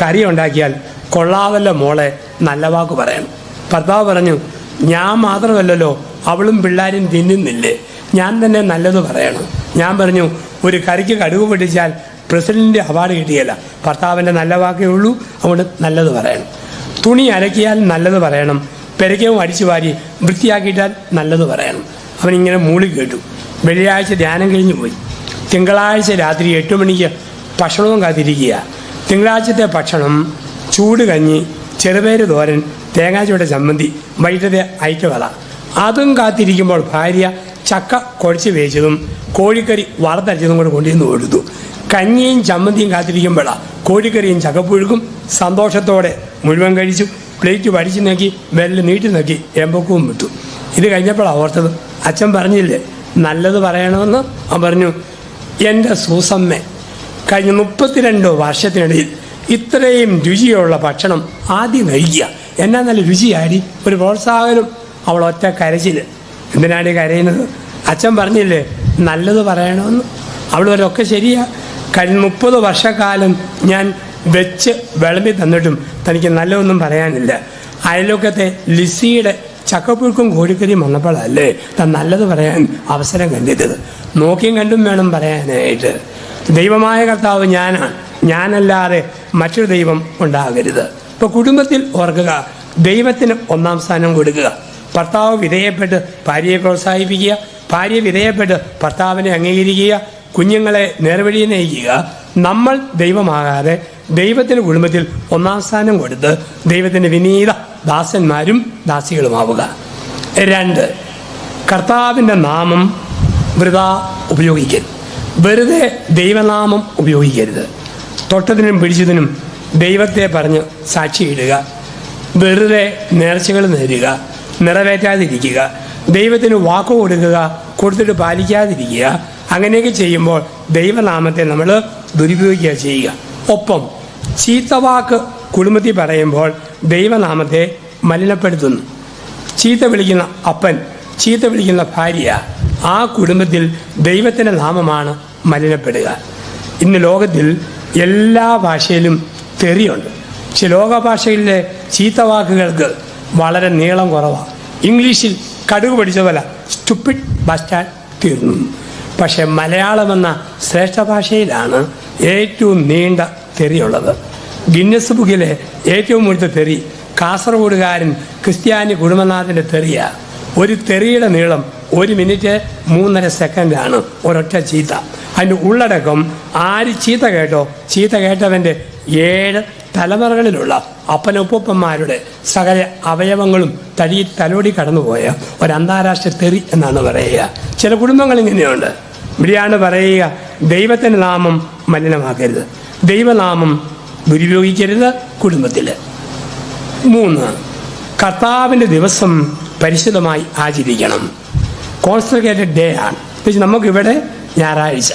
കറി ഉണ്ടാക്കിയാൽ കൊള്ളാവല്ല മോളെ, നല്ല വാക്ക് പറയണം. ഭർത്താവ് പറഞ്ഞു, ഞാൻ മാത്രമല്ലല്ലോ അവളും പിള്ളേരും തിന്നുന്നില്ലേ, ഞാൻ തന്നെ നല്ലത് പറയണം. ഞാൻ പറഞ്ഞു, ഒരു കറിക്ക് കടുക് പൊട്ടിച്ചാൽ പ്രസിഡന്റിൻ്റെ അവാർഡ് കിട്ടിയല്ല, ഭർത്താവിൻ്റെ നല്ല വാക്കേ ഉള്ളൂ, അതുകൊണ്ട് നല്ലത് പറയണം. തുണി അലക്കിയാൽ നല്ലത് പറയണം, പെരക്കവും അടിച്ചു വാരി വൃത്തിയാക്കിയിട്ടാൽ നല്ലത് പറയണം. അവനിങ്ങനെ മൂളി കേട്ടു. വെള്ളിയാഴ്ച ധ്യാനം കഴിഞ്ഞു പോയി. തിങ്കളാഴ്ച രാത്രി 8 മണിക്ക് ഭക്ഷണവും കാത്തിരിക്കുക. തിങ്കളാഴ്ചത്തെ ഭക്ഷണം ചൂട് കഞ്ഞി, ചെറുപയർ തോരൻ, തേങ്ങാച്ചൂട ചമ്മന്തി, വൈകിട്ടത്തെ ഐറ്റവള. അതും കാത്തിരിക്കുമ്പോൾ ഭാര്യ ചക്ക കുഴച്ച് വേവിച്ചതും കോഴിക്കറി വറുത്തരച്ചതും കൂടെ കൊണ്ടുവന്ന് കൊടുത്തു. കഞ്ഞിയും ചമ്മന്തിയും കാത്തിരിക്കുമ്പോഴാണ് കോഴിക്കറിയും ചക്കപ്പുഴുക്കും. സന്തോഷത്തോടെ മുഴുവൻ കഴിച്ചു. പ്ലേറ്റ് വടിച്ചു നോക്കി, വെല്ല് നീട്ടി നോക്കി, എമ്പക്കവും വിട്ടു. ഇത് കഴിഞ്ഞപ്പോഴാണ് ഓർത്തത്, അച്ഛൻ പറഞ്ഞില്ലേ നല്ലത് പറയണമെന്ന്. അവൻ പറഞ്ഞു, എൻ്റെ സൂസമ്മ കഴിഞ്ഞ 32 വർഷത്തിനിടയിൽ ഇത്രയും രുചിയുള്ള ഭക്ഷണം ആദ്യം കഴിക്കുക, എന്നാ നല്ല രുചിയാടി. ഒരു പ്രോത്സാഹനം. അവൾ ഒറ്റ കരച്ചിൽ. എന്തിനാണ് കരയുന്നത്? അച്ഛൻ പറഞ്ഞില്ലേ നല്ലത് പറയണമെന്ന്. അവൾ വരൊക്കെ ശരിയാ. കഴിഞ്ഞ 30 വർഷക്കാലം ഞാൻ വെച്ച് വിളമ്പി തന്നിട്ടും തനിക്ക് നല്ലതൊന്നും പറയാനില്ല. അയൽവക്കത്തെ ലിസിയുടെ ചക്കപ്പുഴുക്കും കോഴിക്കറിയും വന്നപ്പോഴല്ലേ താൻ നല്ലത് പറയാൻ അവസരം കണ്ടെത്തിയത്. നോക്കിയും കണ്ടും വേണം പറയാനായിട്ട്. ദൈവമായ കർത്താവ് ഞാനാണ്, ഞാനല്ലാതെ മറ്റൊരു ദൈവം ഉണ്ടാകരുത്. ഇപ്പോൾ കുടുംബത്തിൽ ഓർക്കുക, ദൈവത്തിന് 1-ാം സ്ഥാനം കൊടുക്കുക. ഭർത്താവ് വിധേയപ്പെട്ട് ഭാര്യയെ പ്രോത്സാഹിപ്പിക്കുക, ഭാര്യ വിധേയപ്പെട്ട് ഭർത്താവിനെ അംഗീകരിക്കുക. കുഞ്ഞുങ്ങളെ നേർവഴി നയിക്കുക. നമ്മൾ ദൈവമാകാതെ ദൈവത്തിൻ്റെ കുടുംബത്തിൽ ഒന്നാം സ്ഥാനം കൊടുത്ത് ദൈവത്തിൻ്റെ വിനീത ദാസന്മാരും ദാസികളുമാവുക. 2, കർത്താവിൻ്റെ നാമം വൃഥാ ഉപയോഗിക്കരുത്. വെറുതെ ദൈവനാമം ഉപയോഗിക്കരുത്. തൊട്ടതിനും പിടിച്ചതിനും ദൈവത്തെ പറഞ്ഞ് സാക്ഷിയിടുക, വെറുതെ നേർച്ചകൾ നേരുക, നിറവേറ്റാതിരിക്കുക, ദൈവത്തിന് വാക്ക് കൊടുക്കുക, കൊടുത്തിട്ട് പാലിക്കാതിരിക്കുക. അങ്ങനെയൊക്കെ ചെയ്യുമ്പോൾ ദൈവനാമത്തെ നമ്മൾ ദുരുപയോഗിക്കുക ചെയ്യുക. ഒപ്പം ചീത്തവാക്ക് കുടുംബത്തിൽ പറയുമ്പോൾ ദൈവനാമത്തെ മലിനപ്പെടുത്തുന്നു. ചീത്ത വിളിക്കുന്ന അപ്പൻ, ചീത്ത വിളിക്കുന്ന ഭാര്യ, ആ കുടുംബത്തിൽ ദൈവത്തിൻ്റെ നാമമാണ് മലിനപ്പെടുക. ഇന്ന് ലോകത്തിൽ എല്ലാ ഭാഷയിലും തെറിയുണ്ട്. പക്ഷെ ലോകഭാഷയിലെ ചീത്തവാക്കുകൾക്ക് വളരെ നീളം കുറവാണ്. ഇംഗ്ലീഷിൽ കടുക് പഠിച്ച പോലെ സ്റ്റുപ്പിഡ് ബസ്റ്റാർഡ് തീർന്നു. പക്ഷെ മലയാളമെന്ന ശ്രേഷ്ഠ ഭാഷയിലാണ് ഏറ്റവും നീണ്ട തെറിയുള്ളത്. ഗിന്നസ് ബുക്കിലെ ഏറ്റവും മുഴുത്ത തെറി കാസർഗോഡുകാരൻ ക്രിസ്ത്യാനി കുടുംബനാഥൻ്റെ തെറിയാണ്. ഒരു തെറിയുടെ നീളം 1 മിനിറ്റ് 3.5 സെക്കൻഡാണ് ഒരൊറ്റ ചീത്ത. അതിൻ്റെ ഉള്ളടക്കം ആര് ചീത്ത കേട്ടോ, ചീത്ത കേട്ടവൻ്റെ 7 തലമുറകളിലുള്ള അപ്പനൊപ്പന്മാരുടെ സകല അവയവങ്ങളും തലോടി കടന്നുപോയ ഒരു അന്താരാഷ്ട്ര തെറി എന്നാണ് പറയുക. ചില കുടുംബങ്ങൾ ഇങ്ങനെയുണ്ട്. ഇവിടെയാണ് പറയുക, ദൈവത്തിൻ്റെ നാമം മലിനമാക്കരുത്, ദൈവനാമം ദുരുപയോഗിക്കരുത് കുടുംബത്തിൽ. 3, കർത്താവിൻ്റെ ദിവസം പരിശുദ്ധമായി ആചരിക്കണം. കോൺസെൻട്രേറ്റഡ് ഡേ ആണ്. നമുക്കിവിടെ ഞായറാഴ്ച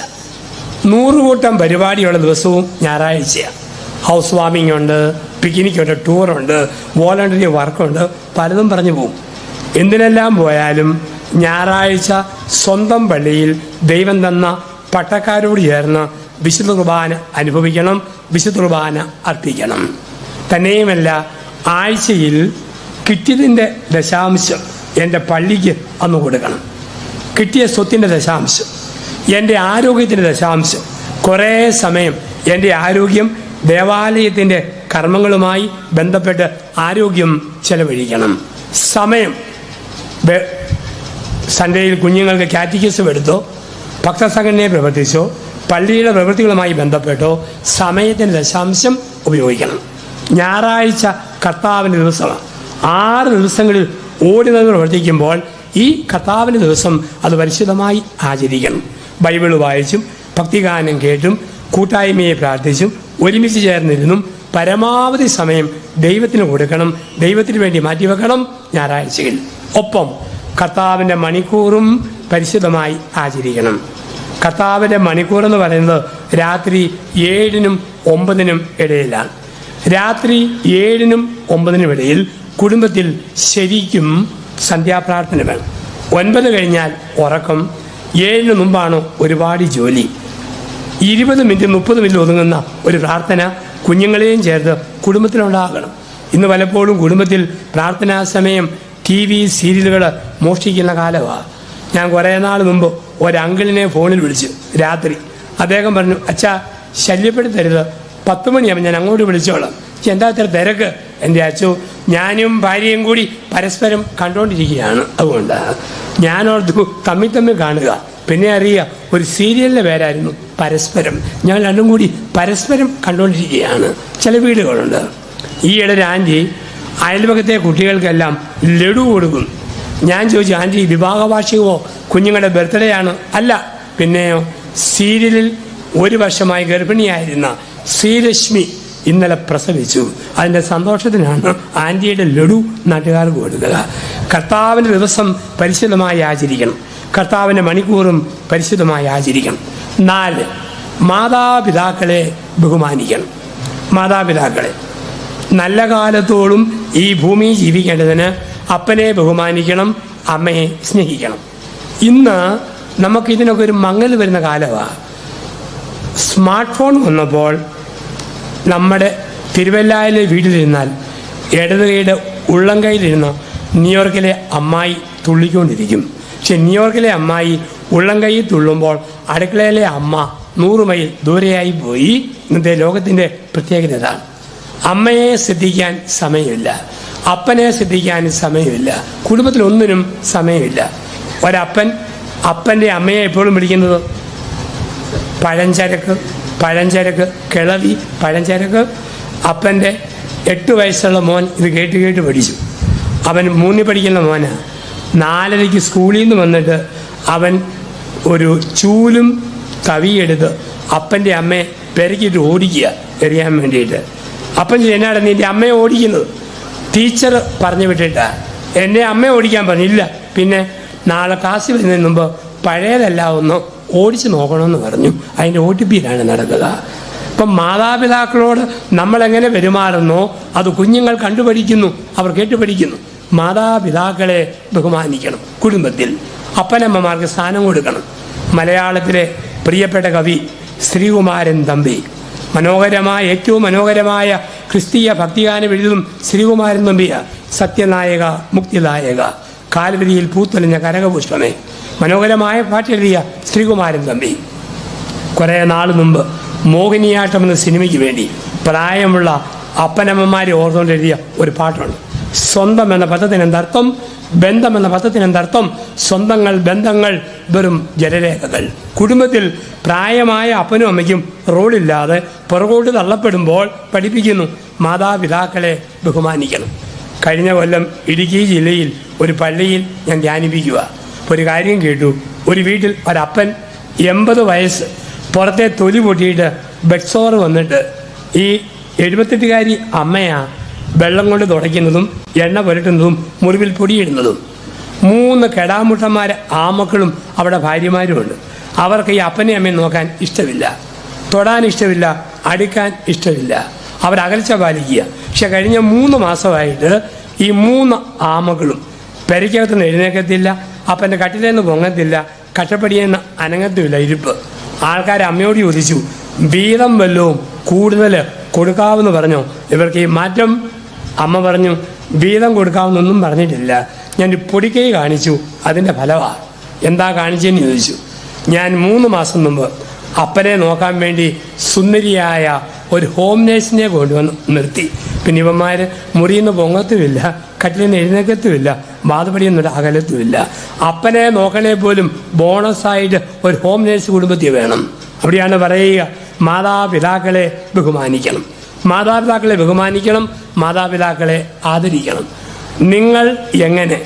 100 കൂട്ടം പരിപാടിയുള്ള ദിവസവും ഞായറാഴ്ചയാണ്. ഹൗസ് വാമിംഗ് ഉണ്ട്, പിക്നിക്കുണ്ട്, ടൂറുണ്ട്, വോളണ്ടറി വർക്കുണ്ട്, പലതും പറഞ്ഞു പോകും. എന്തിനെല്ലാം പോയാലും ഞായറാഴ്ച സ്വന്തം പള്ളിയിൽ ദൈവം തന്ന പട്ടക്കാരോട് ചേർന്ന് വിശുദ്ധ കുർബാന അനുഭവിക്കണം, വിശുദ്ധ കുർബാന അർപ്പിക്കണം. തന്നെയുമല്ല, ആഴ്ചയിൽ കിട്ടിയതിൻ്റെ ദശാംശം എൻ്റെ പള്ളിക്ക് അന്ന് കൊടുക്കണം. കിട്ടിയ സ്വത്തിൻ്റെ ദശാംശം, എൻ്റെ ആരോഗ്യത്തിൻ്റെ ദശാംശം. കുറേ സമയം എൻ്റെ ആരോഗ്യം ദേവാലയത്തിൻ്റെ കർമ്മങ്ങളുമായി ബന്ധപ്പെട്ട് ആരോഗ്യം ചെലവഴിക്കണം. സമയം സൺഡേയിൽ കുഞ്ഞുങ്ങൾക്ക് കാറ്റഗിസം എടുത്തോ, ഭക്തസംഘടനയെ പ്രവർത്തിച്ചോ, പള്ളിയുടെ പ്രവൃത്തികളുമായി ബന്ധപ്പെട്ടോ സമയത്തിൻ്റെ ദശാംശം ഉപയോഗിക്കണം. ഞായറാഴ്ച കർത്താവിൻ്റെ ദിവസമാണ്. 6 ദിവസങ്ങളിൽ ഓടി നിന്ന് പ്രവർത്തിക്കുമ്പോൾ ഈ കർത്താവിൻ്റെ ദിവസം അത് പരിശുദ്ധമായി ആചരിക്കണം. ബൈബിൾ വായിച്ചും ഭക്തിഗാനം കേട്ടും കൂട്ടായ്മയെ പ്രാർത്ഥിച്ചും ഒരുമിച്ച് ചേർന്നിരുന്നും പരമാവധി സമയം ദൈവത്തിന് കൊടുക്കണം, ദൈവത്തിന് വേണ്ടി മാറ്റിവെക്കണം ഞായറാഴ്ചയിൽ. ഒപ്പം കർത്താവിൻ്റെ മണിക്കൂറും പരിശുദ്ധമായി ആചരിക്കണം. കർത്താവിൻ്റെ മണിക്കൂർ എന്ന് പറയുന്നത് രാത്രി 7-നും 9-നും ഇടയിലാണ്. രാത്രി 7-നും 9-നും ഇടയിൽ കുടുംബത്തിൽ ശരിക്കും സന്ധ്യാപ്രാർത്ഥന വേണം. 9 കഴിഞ്ഞാൽ ഉറക്കം, 7-ന് മുമ്പാണ് ഒരുപാട് ജോലി. 20 മിനിറ്റ് 30 മിനിറ്റ് ഒതുങ്ങുന്ന ഒരു പ്രാർത്ഥന കുഞ്ഞുങ്ങളെയും ചേർത്ത് കുടുംബത്തിലുണ്ടാകണം. ഇന്ന് പലപ്പോഴും കുടുംബത്തിൽ പ്രാർത്ഥനാ സമയം TV സീരിയലുകൾ മോഷ്ടിക്കുന്ന കാലമാണ്. ഞാൻ കുറേ നാൾ മുമ്പ് ഒരങ്കിളിനെ ഫോണിൽ വിളിച്ചു രാത്രി. അദ്ദേഹം പറഞ്ഞു, അച്ഛാ ശല്യപ്പെടുത്തരുത്, 10 മണിയാകുമ്പോൾ ഞാൻ അങ്ങോട്ട് വിളിച്ചോളാം. എന്താ ഇത്ര തിരക്ക്? എൻ്റെ അച്ഛോ, ഞാനും ഭാര്യയും കൂടി പരസ്പരം കണ്ടുകൊണ്ടിരിക്കുകയാണ്. അതുകൊണ്ട് ഞാനോർത്തു തമ്മിൽ കാണുക. പിന്നെ അറിയുക, ഒരു സീരിയലിൻ്റെ പേരായിരുന്നു പരസ്പരം. ഞങ്ങൾ രണ്ടും കൂടി പരസ്പരം കണ്ടുകൊണ്ടിരിക്കുകയാണ്. ചില വീടുകളുണ്ട്. ഈയിടെ ഒരു ആൻറ്റി അയൽപക്കത്തെ കുട്ടികൾക്കെല്ലാം ലഡു കൊടുക്കും. ഞാൻ ചോദിച്ചു, ആൻറ്റി വിവാഹ വാർഷികമോ കുഞ്ഞുങ്ങളുടെ ബർത്ത്ഡേ ആണ്? അല്ല, പിന്നെയോ സീരിയലിൽ 1 വർഷമായി ഗർഭിണിയായിരുന്ന ശ്രീലക്ഷ്മി ഇന്നലെ പ്രസവിച്ചു. അതിൻ്റെ സന്തോഷത്തിനാണ് ആൻറ്റിയുടെ ലഡു നാട്ടുകാർക്ക് കൊടുക്കുക. കർത്താവിൻ്റെ ദിവസം പരിശുദ്ധമായി ആചരിക്കണം. കർത്താവിൻ്റെ മണിക്കൂറും പരിശുദ്ധമായി ആചരിക്കണം. 4, മാതാപിതാക്കളെ ബഹുമാനിക്കണം. മാതാപിതാക്കളെ നല്ല കാലത്തോളം ഈ ഭൂമിയിൽ ജീവിക്കേണ്ടതിന് അപ്പനെ ബഹുമാനിക്കണം, അമ്മയെ സ്നേഹിക്കണം. ഇന്ന് നമുക്കിതിനൊക്കെ ഒരു മങ്ങൽ വരുന്ന കാലമാണ്. സ്മാർട്ട് ഫോൺ വന്നപ്പോൾ നമ്മുടെ തിരുവല്ലായിലെ വീട്ടിലിരുന്നാൽ ഇടത് കൈയുടെ ഉള്ളം കൈയിലിരുന്ന് ന്യൂയോർക്കിലെ അമ്മായി തുള്ളിക്കൊണ്ടിരിക്കും. പക്ഷെ ന്യൂയോർക്കിലെ അമ്മായി ഉള്ളം കൈയിൽ തുള്ളുമ്പോൾ അടുക്കളയിലെ അമ്മ 100 മൈൽ ദൂരെയായി പോയി. ഇന്നത്തെ ലോകത്തിൻ്റെ പ്രത്യേകത ഇതാണ്. അമ്മയെ ശ്രദ്ധിക്കാൻ സമയമില്ല, അപ്പനെ ശ്രദ്ധിക്കാൻ സമയമില്ല, കുടുംബത്തിലൊന്നിനും സമയമില്ല. ഒരപ്പൻ്റെ അമ്മയെ എപ്പോഴും വിളിക്കുന്നത് പഴഞ്ചരക്ക്, കിളവി, പഴഞ്ചരക്ക്. അപ്പൻ്റെ 8 വയസ്സുള്ള മോൻ ഇത് കേട്ട് കേട്ട് പഠിച്ചു. അവൻ 3 പഠിക്കുന്ന മോനാണ്. 4:30 സ്കൂളിൽ നിന്ന് വന്നിട്ട് അവൻ ഒരു ചൂലും തവിയെടുത്ത് അപ്പൻ്റെ അമ്മയെ പെരക്കിയിട്ട് ഓടിക്കുക എറിയാൻ വേണ്ടിയിട്ട്. അപ്പം എന്നാണ് നിൻ്റെ അമ്മയെ ഓടിക്കുന്നത്? ടീച്ചർ പറഞ്ഞു വിട്ടിട്ടാ. എൻ്റെ അമ്മയെ ഓടിക്കാൻ പറഞ്ഞില്ല. പിന്നെ നാളെ ക്ലാസ്സിൽ വരുന്നതിന് മുമ്പ് പഴയതെല്ലാം ഒന്ന് ഓടിച്ച് നോക്കണമെന്ന് പറഞ്ഞു. അതിൻ്റെ OTPയിലാണ് നടക്കുക. ഇപ്പം മാതാപിതാക്കളോട് നമ്മളെങ്ങനെ പെരുമാറുന്നോ അത് കുഞ്ഞുങ്ങൾ കണ്ടുപഠിക്കുന്നു, അവർ കേട്ടുപഠിക്കുന്നു. മാതാപിതാക്കളെ ബഹുമാനിക്കണം. കുടുംബത്തിൽ അപ്പനമ്മമാർക്ക് സ്ഥാനം കൊടുക്കണം. മലയാളത്തിലെ പ്രിയപ്പെട്ട കവി ശ്രീകുമാരൻ തമ്പി ഏറ്റവും മനോഹരമായ ക്രിസ്തീയ ഭക്തിഗാനം എഴുതും ശ്രീകുമാരൻ തമ്പിയ. സത്യനായക, മുക്തിദായക, കാൽവരിയിൽ പൂത്തൊലിഞ്ഞ കനകപുഷ്പമേ, മനോഹരമായ പാട്ടെഴുതിയ ശ്രീകുമാരൻ തമ്പി കുറേ നാൾ മുമ്പ് മോഹിനിയാട്ടം എന്ന സിനിമയ്ക്ക് വേണ്ടി പ്രായമുള്ള അപ്പനമ്മമാരെ ഓർത്തുകൊണ്ട് എഴുതിയ ഒരു പാട്ടുണ്ട്. സ്വന്തം എന്ന പദത്തിന് എന്തർത്ഥം? ബന്ധം എന്ന പദത്തിന് എന്തർത്ഥം? സ്വന്തങ്ങൾ, ബന്ധങ്ങൾ വെറും ജലരേഖകൾ. കുടുംബത്തിൽ പ്രായമായ അപ്പനും അമ്മയ്ക്കും റോളില്ലാതെ പുറകോട്ട് തള്ളപ്പെടുമ്പോൾ പഠിപ്പിക്കുന്നു മാതാപിതാക്കളെ ബഹുമാനിക്കണം. കഴിഞ്ഞ കൊല്ലം ഇടുക്കി ജില്ലയിൽ ഒരു പള്ളിയിൽ ഞാൻ ധ്യാനിപ്പിക്കുക. ഒരു കാര്യം കേട്ടു. ഒരു വീട്ടിൽ ഒരപ്പൻ 80 വയസ്സ്, പുറത്തെ തൊലി പൊട്ടിയിട്ട് ബെഡ്സോറ് വന്നിട്ട് ഈ 78-കാരി അമ്മയാ വെള്ളം കൊണ്ട് തുടയ്ക്കുന്നതും എണ്ണ പുരട്ടുന്നതും മുറിവിൽ പൊടിയിടുന്നതും. 3 കെടാമുട്ടന്മാർ ആമക്കളും അവിടെ ഭാര്യമാരുമുണ്ട്. അവർക്ക് ഈ അപ്പനെയും അമ്മയും നോക്കാൻ ഇഷ്ടമില്ല, തൊടാൻ ഇഷ്ടമില്ല, അടുക്കാൻ ഇഷ്ടമില്ല. അവരകൽച്ച പാലിക്കുക. പക്ഷെ കഴിഞ്ഞ 3 മാസമായിട്ട് ഈ 3 ആമകളും പെരയ്ക്കകത്തുനിന്ന് എഴുന്നേക്കത്തില്ല, അപ്പൻ്റെ കട്ടിലേന്ന് പൊങ്ങത്തില്ല, കട്ടപ്പടിയെന്ന് അനങ്ങത്തുമില്ല, ഇരിപ്പ്. ആൾക്കാർ അമ്മയോട് ചോദിച്ചു, വീതം വല്ലതും കൂടുതൽ കൊടുക്കാമെന്ന് പറഞ്ഞോ ഇവർക്ക് ഈ മാറ്റം? അമ്മ പറഞ്ഞു, വീതം കൊടുക്കാമെന്നൊന്നും പറഞ്ഞിട്ടില്ല, ഞാൻ പൊടിക്കൈ കാണിച്ചു, അതിൻ്റെ ഫലമാണ്. എന്താ കാണിച്ചതെന്ന് ചോദിച്ചു. ഞാൻ 3 മാസം മുമ്പ് അപ്പനെ നോക്കാൻ വേണ്ടി സുന്ദരിയായ ഒരു ഹോം നേഴ്സിനെ കൊണ്ടുവന്ന് നിർത്തി. പിന്നെ ഇവന്മാർ മുറിയിൽ നിന്ന് പൊങ്ങത്തുമില്ല, കട്ടിലിൽ നിന്ന് എഴുന്നേക്കത്തുമില്ല, വാതുപടിയൊന്നും അകലത്തുമില്ല. അപ്പനെ നോക്കണേ പോലും ബോണസായിട്ട് ഒരു ഹോം നേഴ്സ് കുടുംബത്തിൽ വേണം. അവിടെയാണ് പറയുക, മാതാപിതാക്കളെ ബഹുമാനിക്കണം, മാതാപിതാക്കളെ ബഹുമാനിക്കണം, മാതാപിതാക്കളെ ആദരിക്കണം. നിങ്ങൾ എങ്ങനെ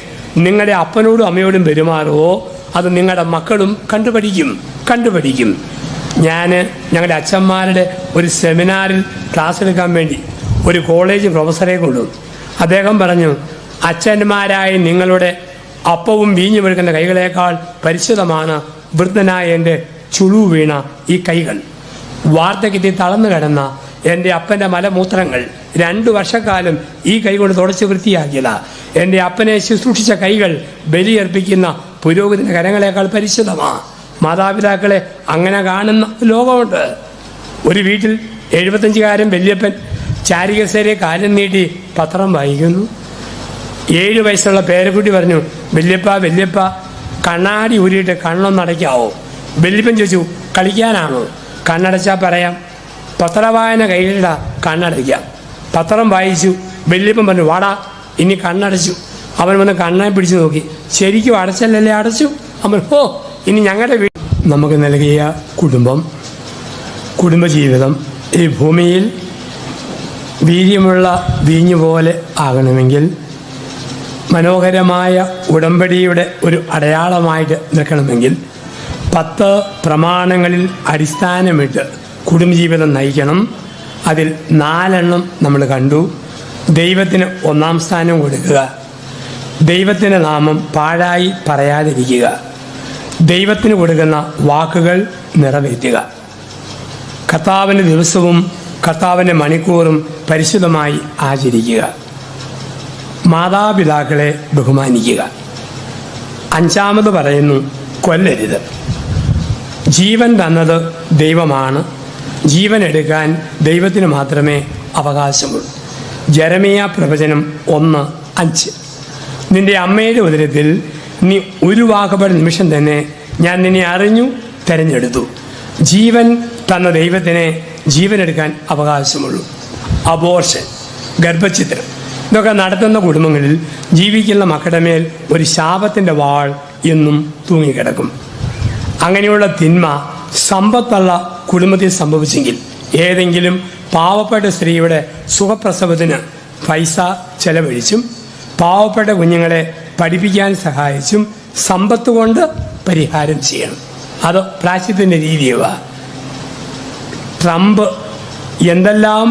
നിങ്ങളുടെ അപ്പനോടും അമ്മയോടും പെരുമാറുമോ അത് നിങ്ങളുടെ മക്കളും കണ്ടുപഠിക്കും. ഞങ്ങളുടെ അച്ഛന്മാരുടെ ഒരു സെമിനാറിൽ ക്ലാസ് എടുക്കാൻ വേണ്ടി ഒരു കോളേജ് പ്രൊഫസറെ കൊണ്ടുവന്നു. അദ്ദേഹം പറഞ്ഞു, അച്ഛന്മാരായ നിങ്ങളുടെ അപ്പവും വീഞ്ഞും എടുക്കുന്ന കൈകളേക്കാൾ പരിശുദ്ധമാണ് വൃദ്ധനായ എൻ്റെ ചുളു വീണ ഈ കൈകൾ. വാർദ്ധക്യത്തിൽ തളർന്നു കിടന്ന എൻ്റെ അപ്പൻ്റെ മലമൂത്രങ്ങൾ 2 വർഷക്കാലം ഈ കൈ കൊണ്ട് തുടച്ച് വൃത്തിയാക്കിയതാ. എൻ്റെ അപ്പനെ ശുശ്രൂഷിച്ച കൈകൾ ബലിയർപ്പിക്കുന്ന പുരോഹിതൻ്റെ കരങ്ങളേക്കാൾ പരിശുദ്ധമാണ്. മാതാപിതാക്കളെ അങ്ങനെ കാണുന്ന ലോകമുണ്ട്. ഒരു വീട്ടിൽ 75-കാരൻ വല്യപ്പൻ ചാരികസേരെ കാലം നീട്ടി പത്രം വായിക്കുന്നു. 7 വയസ്സുള്ള പേരക്കുട്ടി പറഞ്ഞു, വല്യപ്പ കണ്ണാടി ഊരിയിട്ട് കണ്ണൊന്നടയ്ക്കാവോ? വല്യപ്പൻ ചോദിച്ചു, കളിക്കാനാണോ? കണ്ണടച്ചാൽ പറയാം. പത്രവായന കയ്യിലിട, കണ്ണടയ്ക്കാം. പത്രം വായിച്ചു. വല്യപ്പൻ പറഞ്ഞു, വാടാ, ഇനി കണ്ണടച്ചു. അവൻ വന്ന് കണ്ണെ പിടിച്ചു നോക്കി. ശരിക്കും അടച്ചല്ലേ? അടച്ചു. അവൻ, ഇനി ഞങ്ങളുടെ വീട്ടിൽ നമുക്ക് നൽകിയ കുടുംബജീവിതം ഈ ഭൂമിയിൽ വീര്യമുള്ള വീഞ്ഞു പോലെ ആകണമെങ്കിൽ, മനോഹരമായ ഉടമ്പടിയുടെ ഒരു അടയാളമായിട്ട് നിൽക്കണമെങ്കിൽ 10 പ്രമാണങ്ങളിൽ അടിസ്ഥാനമിട്ട് കുടുംബജീവിതം നയിക്കണം. അതിൽ 4 നമ്മൾ കണ്ടു. ദൈവത്തിന് 1-ാം സ്ഥാനം കൊടുക്കുക, ദൈവത്തിൻ്റെ നാമം പാഴായി പറയാതിരിക്കുക, ദൈവത്തിന് കൊടുക്കുന്ന വാക്കുകൾ നിറവേറ്റുക, കർത്താവിൻ്റെ ദിവസവും കർത്താവിൻ്റെ മണിക്കൂറും പരിശുദ്ധമായി ആചരിക്കുക, മാതാപിതാക്കളെ ബഹുമാനിക്കുക. 5-ാമത് പറയുന്നു, കൊല്ലരുത്. ജീവൻ തന്നത് ദൈവമാണ്, ജീവൻ എടുക്കാൻ ദൈവത്തിന് മാത്രമേ അവകാശമുള്ളൂ. ജെറമിയ പ്രവചനം 1:5. നിന്റെ അമ്മയുടെ ഉദരത്തിൽ നീ ഉരുവാക്കപ്പെട്ട നിമിഷം തന്നെ ഞാൻ നിന്നെ അറിഞ്ഞു, തിരഞ്ഞെടുത്തു. ജീവൻ തന്ന ദൈവത്തിനെ ജീവനെടുക്കാൻ അവകാശമുള്ളൂ. അബോർഷൻ, ഗർഭഛിദ്രം, ഇതൊക്കെ നടത്തുന്ന കുടുംബങ്ങളിൽ ജീവിക്കുന്ന മക്കളുടെ മേൽ ഒരു ശാപത്തിൻ്റെ വാൾ എന്നും തൂങ്ങിക്കിടക്കും. അങ്ങനെയുള്ള തിന്മ സമ്പത്തുള്ള കുടുംബത്തിൽ സംഭവിച്ചെങ്കിൽ, ഏതെങ്കിലും പാവപ്പെട്ട സ്ത്രീയുടെ സുഖപ്രസവത്തിന് പൈസ ചെലവഴിച്ചും പാവപ്പെട്ട കുഞ്ഞുങ്ങളെ പഠിപ്പിക്കാൻ സഹായിച്ചും സമ്പത്ത് കൊണ്ട് പരിഹാരം ചെയ്യണം. അത് പ്രായശ്ചിത്തത്തിൻ്റെ രീതിയുവാ. ട്രംപ് എന്തെല്ലാം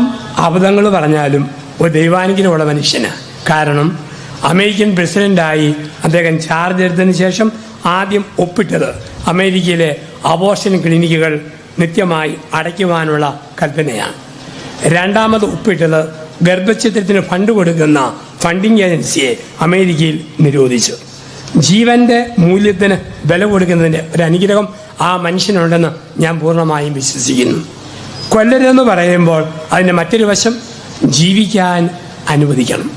അബദ്ധങ്ങൾ പറഞ്ഞാലും ഒരു ദൈവാനുഗ്രഹമുള്ള മനുഷ്യനാണ്. കാരണം അമേരിക്കൻ പ്രസിഡന്റായി അദ്ദേഹം ചാർജ് എടുത്തതിന് ശേഷം ആദ്യം ഒപ്പിട്ടത് അമേരിക്കയിലെ അബോർഷൻ ക്ലിനിക്കുകൾ നിത്യമായി അടയ്ക്കുവാനുള്ള കൽപ്പനയാണ്. രണ്ടാമത് ഒപ്പിട്ടത് ഗർഭഛിദ്രത്തിന് ഫണ്ട് കൊടുക്കുന്ന ഫണ്ടിങ് ഏജൻസിയെ അമേരിക്കയിൽ നിരോധിച്ചു. ജീവന്റെ മൂല്യത്തിന് വില കൊടുക്കുന്നതിൻ്റെ ഒരു അനുഗ്രഹം ആ മനുഷ്യനുണ്ടെന്ന് ഞാൻ പൂർണ്ണമായും വിശ്വസിക്കുന്നു. കൊല്ലരുതെന്ന് പറയുമ്പോൾ അതിൻ്റെ മറ്റൊരു വശം ജീവിക്കാൻ അനുവദിക്കണം.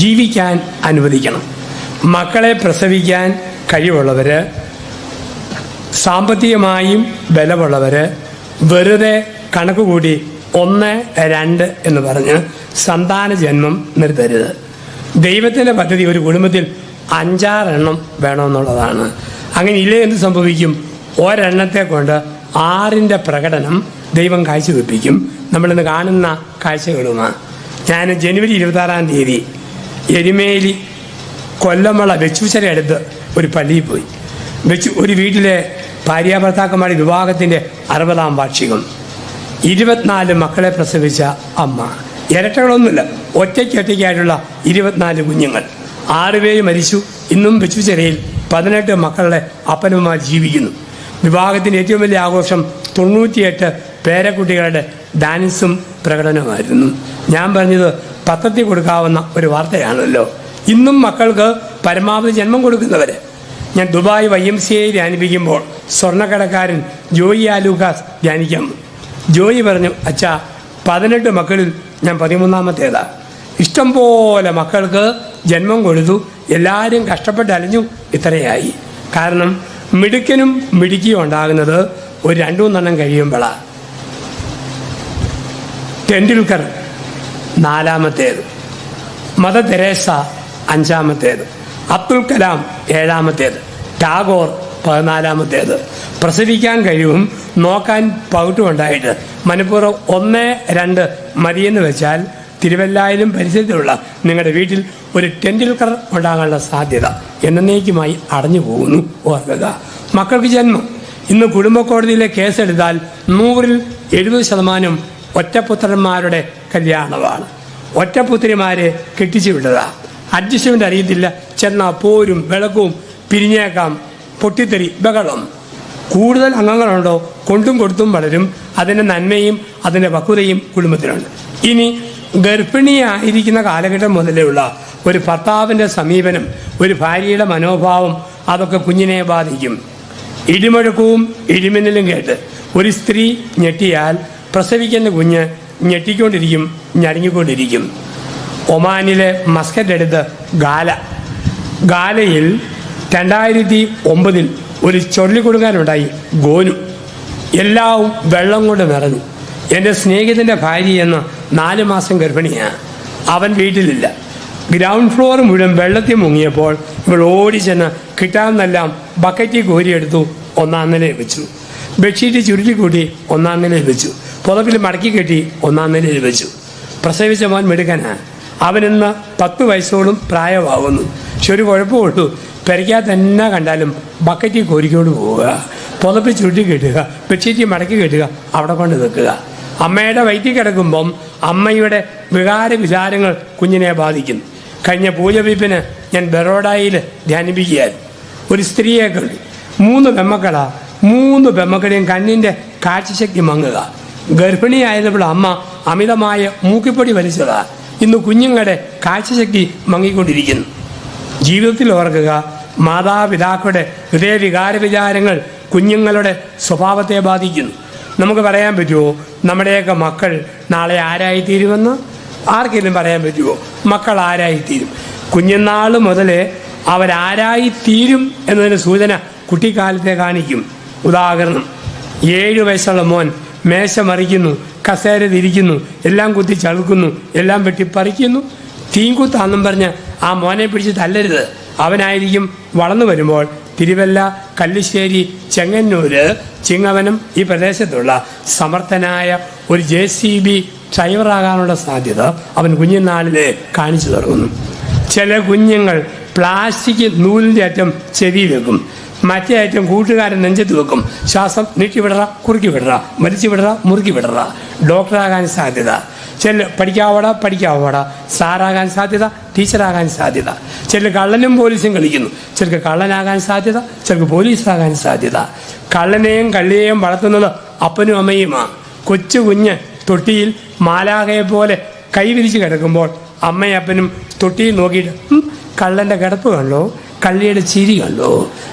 ജീവിക്കാൻ അനുവദിക്കണം. മക്കളെ പ്രസവിക്കാൻ കഴിവുള്ളവർ, സാമ്പത്തികമായും ബലമുള്ളവർ വെറുതെ കണക്ക് കൂടി 1, 2 എന്ന് പറഞ്ഞ് സന്താന ജന്മം നിർത്തരുത്. ദൈവത്തിൻ്റെ പദ്ധതി ഒരു കുടുംബത്തിൽ 5-6 എണ്ണം വേണമെന്നുള്ളതാണ്. അങ്ങനെ ഇല്ലേ എന്ത് സംഭവിക്കും? ഒരെണ്ണത്തെ കൊണ്ട് 6ന്റെ പ്രകടനം ദൈവം കാഴ്ചവെപ്പിക്കും. നമ്മളിന്ന് കാണുന്ന കാഴ്ചകളുമാണ്. ഞാൻ ജനുവരി 26-ാം തീയതി എരുമേലി കൊല്ലമള വെച്ചൂച്ചര അടുത്ത് ഒരു പള്ളിയിൽ പോയി. ഒരു വീട്ടിലെ ഭാര്യാഭർത്താക്കന്മാരുടെ വിവാഹത്തിൻ്റെ 60-ാം വാർഷികം. 24 മക്കളെ പ്രസവിച്ച അമ്മ, ഇരട്ടകളൊന്നുമില്ല, ഒറ്റയ്ക്കായിട്ടുള്ള 24 കുഞ്ഞുങ്ങൾ. 6 പേര് മരിച്ചു. ഇന്നും വെച്ചൂച്ചരയിൽ 18 മക്കളുടെ അപ്പനമ്മമാർ ജീവിക്കുന്നു. വിവാഹത്തിൻ്റെ ഏറ്റവും വലിയ ആഘോഷം 98 പേരക്കുട്ടികളുടെ ഡാൻസും പ്രകടനമായിരുന്നു. ഞാൻ പറഞ്ഞത് പത്രത്തിൽ കൊടുക്കാവുന്ന ഒരു വാർത്തയാണല്ലോ. ഇന്നും മക്കൾക്ക് പരമാവധി ജന്മം കൊടുക്കുന്നവർ. ഞാൻ ദുബായ് YMCA ധ്യാനിപ്പിക്കുമ്പോൾ സ്വർണ്ണക്കടക്കാരൻ ജോയി ആലൂക്കാസ് ധ്യാനിക്കാം. ജോയി പറഞ്ഞു, അച്ഛാ 18 മക്കളിൽ ഞാൻ 13ാമത്തേതാ. ഇഷ്ടം പോലെ മക്കൾക്ക് ജന്മം കൊടുത്തു. എല്ലാവരും കഷ്ടപ്പെട്ട് അലഞ്ഞു ഇത്രയായി. കാരണം മിടുക്കനും മിടുക്കിയും ഉണ്ടാകുന്നത് ഒരു 2-3 കഴിയുമ്പോഴാണ്. ടെണ്ടുൽക്കർ 4ാമത്തേത്, മദർ തെരേസ 5ാമത്തേത്, അബ്ദുൽ കലാം 7ാമത്തേത്, ടാഗോർ 14ാമത്തേത്. പ്രസവിക്കാൻ കഴിവും നോക്കാൻ പൗട്ടും ഉണ്ടായിട്ട് മനഃപൂർവ്വം 1, 2 മതിയെന്ന് വെച്ചാൽ തിരുവല്ലായിലും പരിസരത്തിലുള്ള നിങ്ങളുടെ വീട്ടിൽ ഒരു ടെണ്ടുൽക്കർ ഉണ്ടാകാനുള്ള സാധ്യത എന്നേക്കുമായി അടഞ്ഞു പോകുന്നു. ഓർക്കുക, മക്കൾക്ക് ജന്മം. ഇന്ന് കുടുംബ കോടതിയിലെ കേസെടുത്താൽ 100-ൽ 70% ഒറ്റപുത്രന്മാരുടെ കല്യാണമാണ്. ഒറ്റപുത്രിമാരെ കെട്ടിച്ചു വിട്ടതാ. അഡ്ജസ്റ്റ്മെൻ്റ് അറിയത്തില്ല. ചെന്നാൽ പോരും വിളക്കും പിരിഞ്ഞേക്കാം, പൊട്ടിത്തെറി, ബഹളം. കൂടുതൽ അംഗങ്ങളുണ്ടോ കൊണ്ടും കൊടുത്തും വളരും. അതിൻ്റെ നന്മയും അതിൻ്റെ പക്വതയും കുടുംബത്തിനുണ്ട്. ഇനി ഗർഭിണിയായിരിക്കുന്ന കാലഘട്ടം മുതലുള്ള ഒരു ഭർത്താവിൻ്റെ സമീപനം, ഒരു ഭാര്യയുടെ മനോഭാവം, അതൊക്കെ കുഞ്ഞിനെ ബാധിക്കും. ഇടിമുഴക്കവും ഇടിമിന്നലും കേട്ട് ഒരു സ്ത്രീ ഞെട്ടിയാൽ പ്രസവിക്കുന്ന കുഞ്ഞ് ഞെട്ടിക്കൊണ്ടിരിക്കും, ഞരങ്ങിക്കൊണ്ടിരിക്കും. ഒമാനിലെ മസ്കറ്റ് അടുത്ത് ഗാലയിൽ 2009 ഒരു ചൊല്ലിക്കൊടുക്കാനുണ്ടായി. ഗോനു എല്ലാം വെള്ളം കൊണ്ട് നിറഞ്ഞു. എൻ്റെ സ്നേഹിതൻ്റെ ഭാര്യയെന്ന് 4 മാസം ഗർഭിണിയാണ്. അവൻ വീട്ടിലില്ല. ഗ്രൗണ്ട് ഫ്ലോർ മുഴുവൻ വെള്ളത്തിൽ മുങ്ങിയപ്പോൾ ഇവൾ ഓടിച്ചെന്ന് കിട്ടാമെന്നെല്ലാം ബക്കറ്റിൽ കോരിയെടുത്തു 1ാം നിലയിൽ വെച്ചു. ബെഡ്ഷീറ്റ് ചുരുട്ടിക്കൂട്ടി 1ാം നിലയിൽ വെച്ചു. പുതപ്പിൽ മടക്കി കെട്ടി 1ാം നിലയിൽ വെച്ചു. പ്രസവിച്ച മോൻ മിടുക്കനാണ്. അവനിന്ന് 10 വയസ്സോളം പ്രായമാകുന്നു. പക്ഷെ ഒരു കുഴപ്പമുള്ളൂ, പെരയ്ക്കകത്ത് തന്നെ കണ്ടാലും ബക്കറ്റിൽ കോരിക്കൊണ്ട് പോവുക, പുതപ്പിൽ ചുരുട്ടി കെട്ടുക, ബെഡ്ഷീറ്റ് മടക്കി കെട്ടുക, അവിടെ കൊണ്ട് നിൽക്കുക. അമ്മയുടെ വയറ്റിൽ കിടക്കുമ്പം അമ്മയുടെ വിചാരങ്ങൾ കുഞ്ഞിനെ ബാധിക്കുന്നു. കഴിഞ്ഞ പൂജവെപ്പിന് ഞാൻ ബറോഡയിൽ ധ്യാനിപ്പിക്കുകയായിരുന്നു. ഒരു സ്ത്രീയെ കണ്ടു. 3 പെമ്മക്കളാ. 3 പെമ്മക്കളെയും കണ്ണിൻ്റെ കാഴ്ചശക്തി മങ്ങുക. ഗർഭിണിയായപ്പോൾ അമ്മ അമിതമായ മൂക്കിപ്പൊടി വലിച്ചതാ. ഇന്ന് കുഞ്ഞുങ്ങളുടെ കാഴ്ചശക്തി മങ്ങിക്കൊണ്ടിരിക്കുന്നു. ജീവിതത്തിൽ ഓർക്കുക, മാതാപിതാക്കളുടെ ഹൃദയവികാര വിചാരങ്ങൾ കുഞ്ഞുങ്ങളുടെ സ്വഭാവത്തെ ബാധിക്കുന്നു. നമുക്ക് പറയാൻ പറ്റുമോ നമ്മുടെയൊക്കെ മക്കൾ നാളെ ആരായിത്തീരുമെന്ന്? ആർക്കെങ്കിലും പറയാൻ പറ്റുമോ? മക്കൾ ആരായിത്തീരും. കുഞ്ഞുനാൾ മുതൽ അവരാരായിത്തീരും എന്നതിന് സൂചന കുട്ടിക്കാലത്തെ കാണിക്കും. ഉദാഹരണം, 7 വയസ്സുള്ള മോൻ മേശ മറിക്കുന്നു, കസേര തിരിക്കുന്നു, എല്ലാം കുത്തി ചളുക്കുന്നു, എല്ലാം വെട്ടിപ്പറിക്കുന്നു. തീൻകുത്താന്നും പറഞ്ഞ് ആ മോനെ പിടിച്ച് തല്ലരുത്. അവനായിരിക്കും വളർന്നു വരുമ്പോൾ തിരുവല്ല, കല്ലിശ്ശേരി, ചെങ്ങന്നൂര്, ചിങ്ങവനം ഈ പ്രദേശത്തുള്ള സമർത്ഥനായ ഒരു JCB ഡ്രൈവറാകാനുള്ള സാധ്യത അവൻ കുഞ്ഞുനാളിലെ കാണിച്ചു തുടങ്ങുന്നു. ചില കുഞ്ഞുങ്ങൾ പ്ലാസ്റ്റിക് നൂലിൻ്റെ അറ്റം ചെവി വെക്കും, മറ്റേ അറ്റം കൂട്ടുകാരൻ നെഞ്ചത്ത് വെക്കും. ശ്വാസം നീട്ടി വിടറ, കുറുക്കി വിടറ, വലിച്ചു വിടറ, മുറുക്കി വിടറ. ഡോക്ടറാകാൻ സാധ്യത. ചില പഠിക്കാവട സാറാകാൻ സാധ്യത, ടീച്ചറാകാൻ സാധ്യത. ചില കള്ളനും പോലീസും കളിക്കുന്നു. ചിലർക്ക് കള്ളനാകാൻ സാധ്യത, ചിലർക്ക് പോലീസാകാൻ സാധ്യത. കള്ളനെയും കള്ളിയെയും വളർത്തുന്നത് അപ്പനും അമ്മയുമാണ്. കൊച്ചു കുഞ്ഞ് തൊട്ടിയിൽ മാലാഖയെ പോലെ കൈവിരിച്ച് കിടക്കുമ്പോൾ അമ്മയും അപ്പനും തൊട്ടിയിൽ നോക്കിയിട്ട് കള്ളൻ്റെ കിടപ്പ് കണ്ടോ, കള്ളിയുടെ ചിരി കണ്ടോ,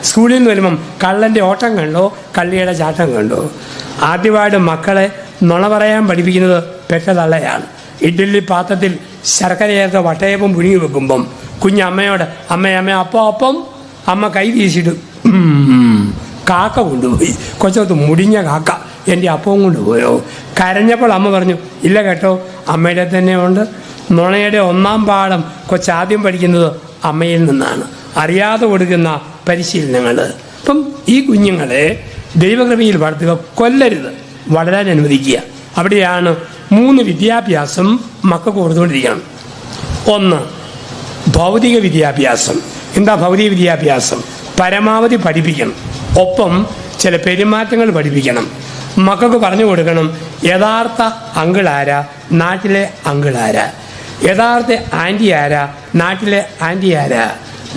സ്കൂളിൽ നിന്ന് വരുമ്പം കള്ളൻ്റെ ഓട്ടം കണ്ടോ, കള്ളിയുടെ ചാട്ടം കണ്ടോ. ആദ്യമായിട്ട് മക്കളെ നുണ പറയാൻ പഠിപ്പിക്കുന്നത് പെട്ടതള്ളയാണ്. ഇഡ്ഡലി പാത്രത്തിൽ ശർക്കര ചേർത്ത് വട്ടയപ്പം പുഴുങ്ങി വെക്കുമ്പം കുഞ്ഞമ്മയോട് അമ്മ അപ്പം അമ്മ കൈ വീശിട്ട് കാക്ക കൊണ്ടുപോയി. കൊച്ചത്ത് മുടിഞ്ഞ കാക്ക എൻ്റെ അപ്പവും കൊണ്ടുപോയോ. കരഞ്ഞപ്പോൾ അമ്മ പറഞ്ഞു ഇല്ല കേട്ടോ, അമ്മയുടെ തന്നെ ഉണ്ട്. നുണയുടെ ഒന്നാം പാഠം കൊച്ചാദ്യം പഠിക്കുന്നത് അമ്മയിൽ നിന്നാണ്. അറിയാതെ കൊടുക്കുന്ന പരിശീലനങ്ങൾ. അപ്പം ഈ കുഞ്ഞുങ്ങളെ ദൈവകൃപയിൽ വളർത്തുക, കൊല്ലരുത്, വളരാൻ അനുവദിക്കുക. അവിടെയാണ് 3 വിദ്യാഭ്യാസം മക്കൾക്ക് കൊടുത്തുകൊണ്ടിരിക്കണം. 1 ഭൗതിക വിദ്യാഭ്യാസം. എന്താ ഭൗതിക വിദ്യാഭ്യാസം? പരമാവധി പഠിപ്പിക്കണം. ഒപ്പം ചില പെരുമാറ്റങ്ങൾ പഠിപ്പിക്കണം. മക്കൾക്ക് പറഞ്ഞു കൊടുക്കണം യഥാർത്ഥ അങ്കിൾ ആരാ, നാട്ടിലെ അങ്കിൾ ആരാ, യഥാർത്ഥ ആൻറ്റി ആരാ, നാട്ടിലെ ആൻറ്റി ആരാ.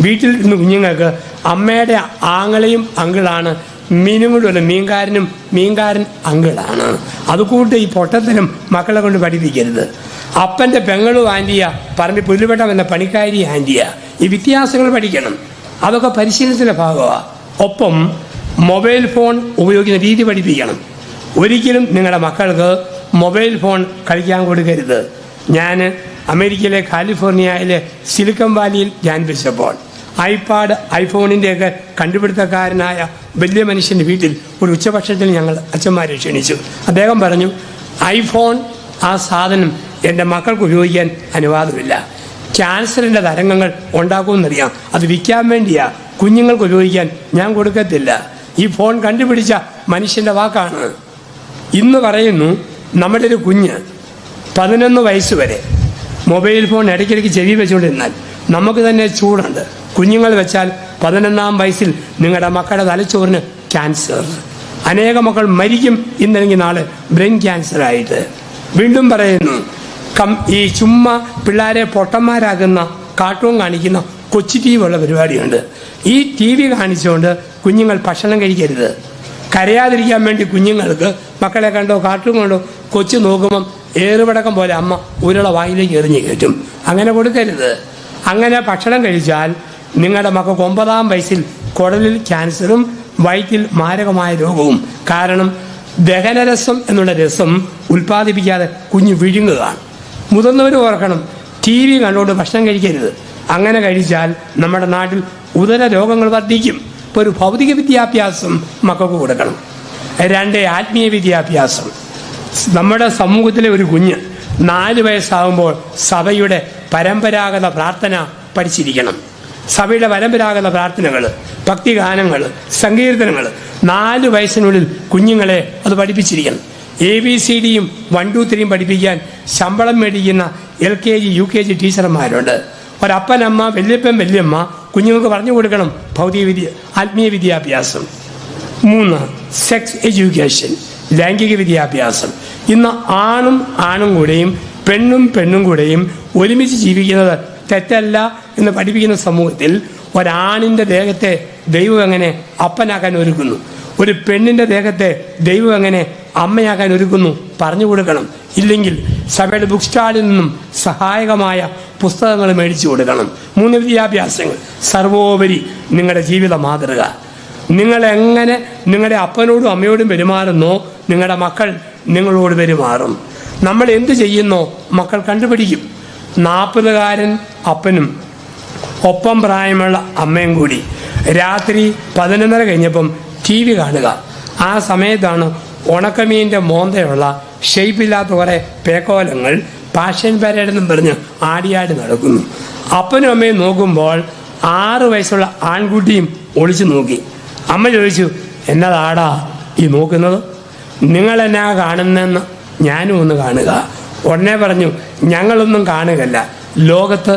വീട്ടിൽ നിന്ന് കുഞ്ഞുങ്ങൾക്ക് അമ്മയുടെ ആങ്ങളെയും അങ്കിളാണ്, മീനും കൊണ്ടുമല്ല മീൻകാരനും മീൻകാരൻ അങ്കിളാണ്. അതുകൂട്ട് ഈ പൊട്ടത്തിനും മക്കളെ കൊണ്ട് പഠിപ്പിക്കരുത്. അപ്പൻ്റെ പെങ്ങളും ആൻറ്റിയാ, പറമ്പി പുല്ലുപെട്ടം എന്ന പണിക്കാരി ആൻറ്റിയാ. ഈ വ്യത്യാസങ്ങൾ പഠിക്കണം. അതൊക്കെ പരിശീലനത്തിൻ്റെ ഭാഗമാണ്. ഒപ്പം മൊബൈൽ ഫോൺ ഉപയോഗിക്കുന്ന രീതി പഠിപ്പിക്കണം. ഒരിക്കലും നിങ്ങളുടെ മക്കൾക്ക് മൊബൈൽ ഫോൺ കളിക്കാൻ കൊടുക്കരുത്. ഞാൻ അമേരിക്കയിലെ കാലിഫോർണിയയിലെ സിലിക്കൺ വാലിയിൽ ജനിച്ചപ്പോൾ ഐപാഡ്, ഐഫോണിൻ്റെയൊക്കെ കണ്ടുപിടുത്തക്കാരനായ വലിയ മനുഷ്യൻ്റെ വീട്ടിൽ ഒരു ഉച്ചഭക്ഷണത്തിന് ഞങ്ങൾ അച്ഛന്മാരെ ക്ഷണിച്ചു. അദ്ദേഹം പറഞ്ഞു ഐഫോൺ ആ സാധനം എൻ്റെ മക്കൾക്ക് ഉപയോഗിക്കാൻ അനുവാദമില്ല. ക്യാൻസറിൻ്റെ തരംഗങ്ങൾ ഉണ്ടാക്കുമെന്നറിയാം, അത് വിൽക്കാൻ വേണ്ടിയാ, കുഞ്ഞുങ്ങൾക്ക് ഉപയോഗിക്കാൻ ഞാൻ കൊടുക്കത്തില്ല. ഈ ഫോൺ കണ്ടുപിടിച്ച മനുഷ്യൻ്റെ വാക്കാണ്. ഇന്ന് പറയുന്നു നമ്മുടെ ഒരു കുഞ്ഞ് 11 വയസ്സ് വരെ മൊബൈൽ ഫോൺ ഇടയ്ക്കിടയ്ക്ക് ചെവി വെച്ചുകൊണ്ടിരുന്നാൽ നമുക്ക് തന്നെ ചൂടുണ്ട്. കുഞ്ഞുങ്ങൾ വെച്ചാൽ 11ാം വയസ്സിൽ നിങ്ങളുടെ മക്കളുടെ തലച്ചോറിന് ക്യാൻസർ. അനേക മക്കൾ മരിക്കും ഇന്നല്ലെങ്കിൽ നാളെ ബ്രെയിൻ ക്യാൻസറായിട്ട്. വീണ്ടും പറയുന്നു ഈ ചുമ്മാ പിള്ളേരെ പൊട്ടന്മാരാകുന്ന കാർട്ടൂൺ കാണിക്കുന്ന കൊച്ചു TV ഉള്ള പരിപാടിയുണ്ട്. ഈ TV കാണിച്ചുകൊണ്ട് കുഞ്ഞുങ്ങൾ ഭക്ഷണം കഴിക്കരുത്. കരയാതിരിക്കാൻ വേണ്ടി കുഞ്ഞുങ്ങൾക്ക് മക്കളെ കണ്ടോ കാർട്ടൂൺ കണ്ടോ കൊച്ചു നോക്കുമ്പം ഏറുപടക്കം പോലെ അമ്മ ഉരുള വായിലേക്ക് എറിഞ്ഞു കയറ്റും. അങ്ങനെ കൊടുക്കരുത്. അങ്ങനെ ഭക്ഷണം കഴിച്ചാൽ നിങ്ങളുടെ മക്കൾക്ക് 9ാം വയസ്സിൽ കുടലിൽ ക്യാൻസറും വയറ്റിൽ മാരകമായ രോഗവും. കാരണം ദഹനരസം എന്നുള്ള രസം ഉൽപ്പാദിപ്പിക്കാതെ കുഞ്ഞ് വിഴുങ്ങുകയാണ്. മുതിർന്നവർ ഓർക്കണം, TV കണ്ടുകൊണ്ട് ഭക്ഷണം കഴിക്കരുത്. അങ്ങനെ കഴിച്ചാൽ നമ്മുടെ നാട്ടിൽ ഉദര രോഗങ്ങൾ വർദ്ധിക്കും. ഇപ്പോൾ ഒരു ഭൗതിക വിദ്യാഭ്യാസം മക്കൾക്ക് കൊടുക്കണം. 2 ആത്മീയ വിദ്യാഭ്യാസം. നമ്മുടെ സമൂഹത്തിലെ ഒരു കുഞ്ഞ് 4 വയസ്സാകുമ്പോൾ സഭയുടെ പരമ്പരാഗത പ്രാർത്ഥന പഠിച്ചിരിക്കണം. സഭയുടെ പരമ്പരാഗത പ്രാർത്ഥനകൾ, ഭക്തിഗാനങ്ങൾ, സങ്കീർത്തനങ്ങൾ 4 വയസ്സിനുള്ളിൽ കുഞ്ഞുങ്ങളെ അത് പഠിപ്പിച്ചിരിക്കണം. ABCDയും 1, 2, 3 പഠിപ്പിക്കാൻ ശമ്പളം മേടിക്കുന്ന LKG UKG ടീച്ചർമാരുണ്ട്. ഒരപ്പനമ്മ, വല്യപ്പൻ, വല്യമ്മ കുഞ്ഞുങ്ങൾക്ക് പറഞ്ഞു കൊടുക്കണം ഭൗതിക ആത്മീയ വിദ്യാഭ്യാസം. 3 സെക്സ് എഡ്യൂക്കേഷൻ, ലൈംഗിക വിദ്യാഭ്യാസം. ഇന്ന് ആണും കൂടെയും പെണ്ണും കൂടെയും ഒരുമിച്ച് ജീവിക്കുന്നത് തെറ്റല്ല എന്ന് പഠിപ്പിക്കുന്ന സമൂഹത്തിൽ ഒരാണിൻ്റെ ദേഹത്തെ ദൈവം എങ്ങനെ അപ്പനാക്കാൻ ഒരുക്കുന്നു, ഒരു പെണ്ണിൻ്റെ ദേഹത്തെ ദൈവം എങ്ങനെ അമ്മയാക്കാൻ ഒരുക്കുന്നു പറഞ്ഞു കൊടുക്കണം. ഇല്ലെങ്കിൽ സഭയുടെ ബുക്ക് സ്റ്റാളിൽ നിന്നും സഹായകമായ പുസ്തകങ്ങൾ മേടിച്ചു കൊടുക്കണം. 3 വിദ്യാഭ്യാസങ്ങൾ. സർവോപരി നിങ്ങളുടെ ജീവിത മാതൃക. നിങ്ങളെങ്ങനെ നിങ്ങളുടെ അപ്പനോടും അമ്മയോടും പെരുമാറുന്നോ നിങ്ങളുടെ മക്കൾ നിങ്ങളോട് പെരുമാറും. നമ്മൾ എന്ത് ചെയ്യുന്നോ മക്കൾ കണ്ടുപിടിക്കും. 40കാരൻ അപ്പനും ഒപ്പം പ്രായമുള്ള അമ്മയും കൂടി രാത്രി 11:30 കഴിഞ്ഞപ്പം TV കാണുക. ആ സമയത്താണ് ഉണക്കമീൻ്റെ മോന്തയുള്ള ഷെയ്പ്പില്ലാത്ത കുറേ പേക്കോലങ്ങൾ പാഷൻ പരേഡെന്നും പറഞ്ഞ് ആടിയാടി നടക്കുന്നു. അപ്പനും അമ്മയും നോക്കുമ്പോൾ 6 വയസ്സുള്ള ആൺകുട്ടിയും ഒളിച്ചു നോക്കി. അമ്മ ചോദിച്ചു, എന്നതാടാ ഈ നോക്കുന്നത്? നിങ്ങളെന്നാ കാണുന്നതെന്ന് ഞാനും ഒന്ന് കാണുക. ഉടനെ പറഞ്ഞു, ഞങ്ങളൊന്നും കാണുകയല്ല, ലോകത്ത്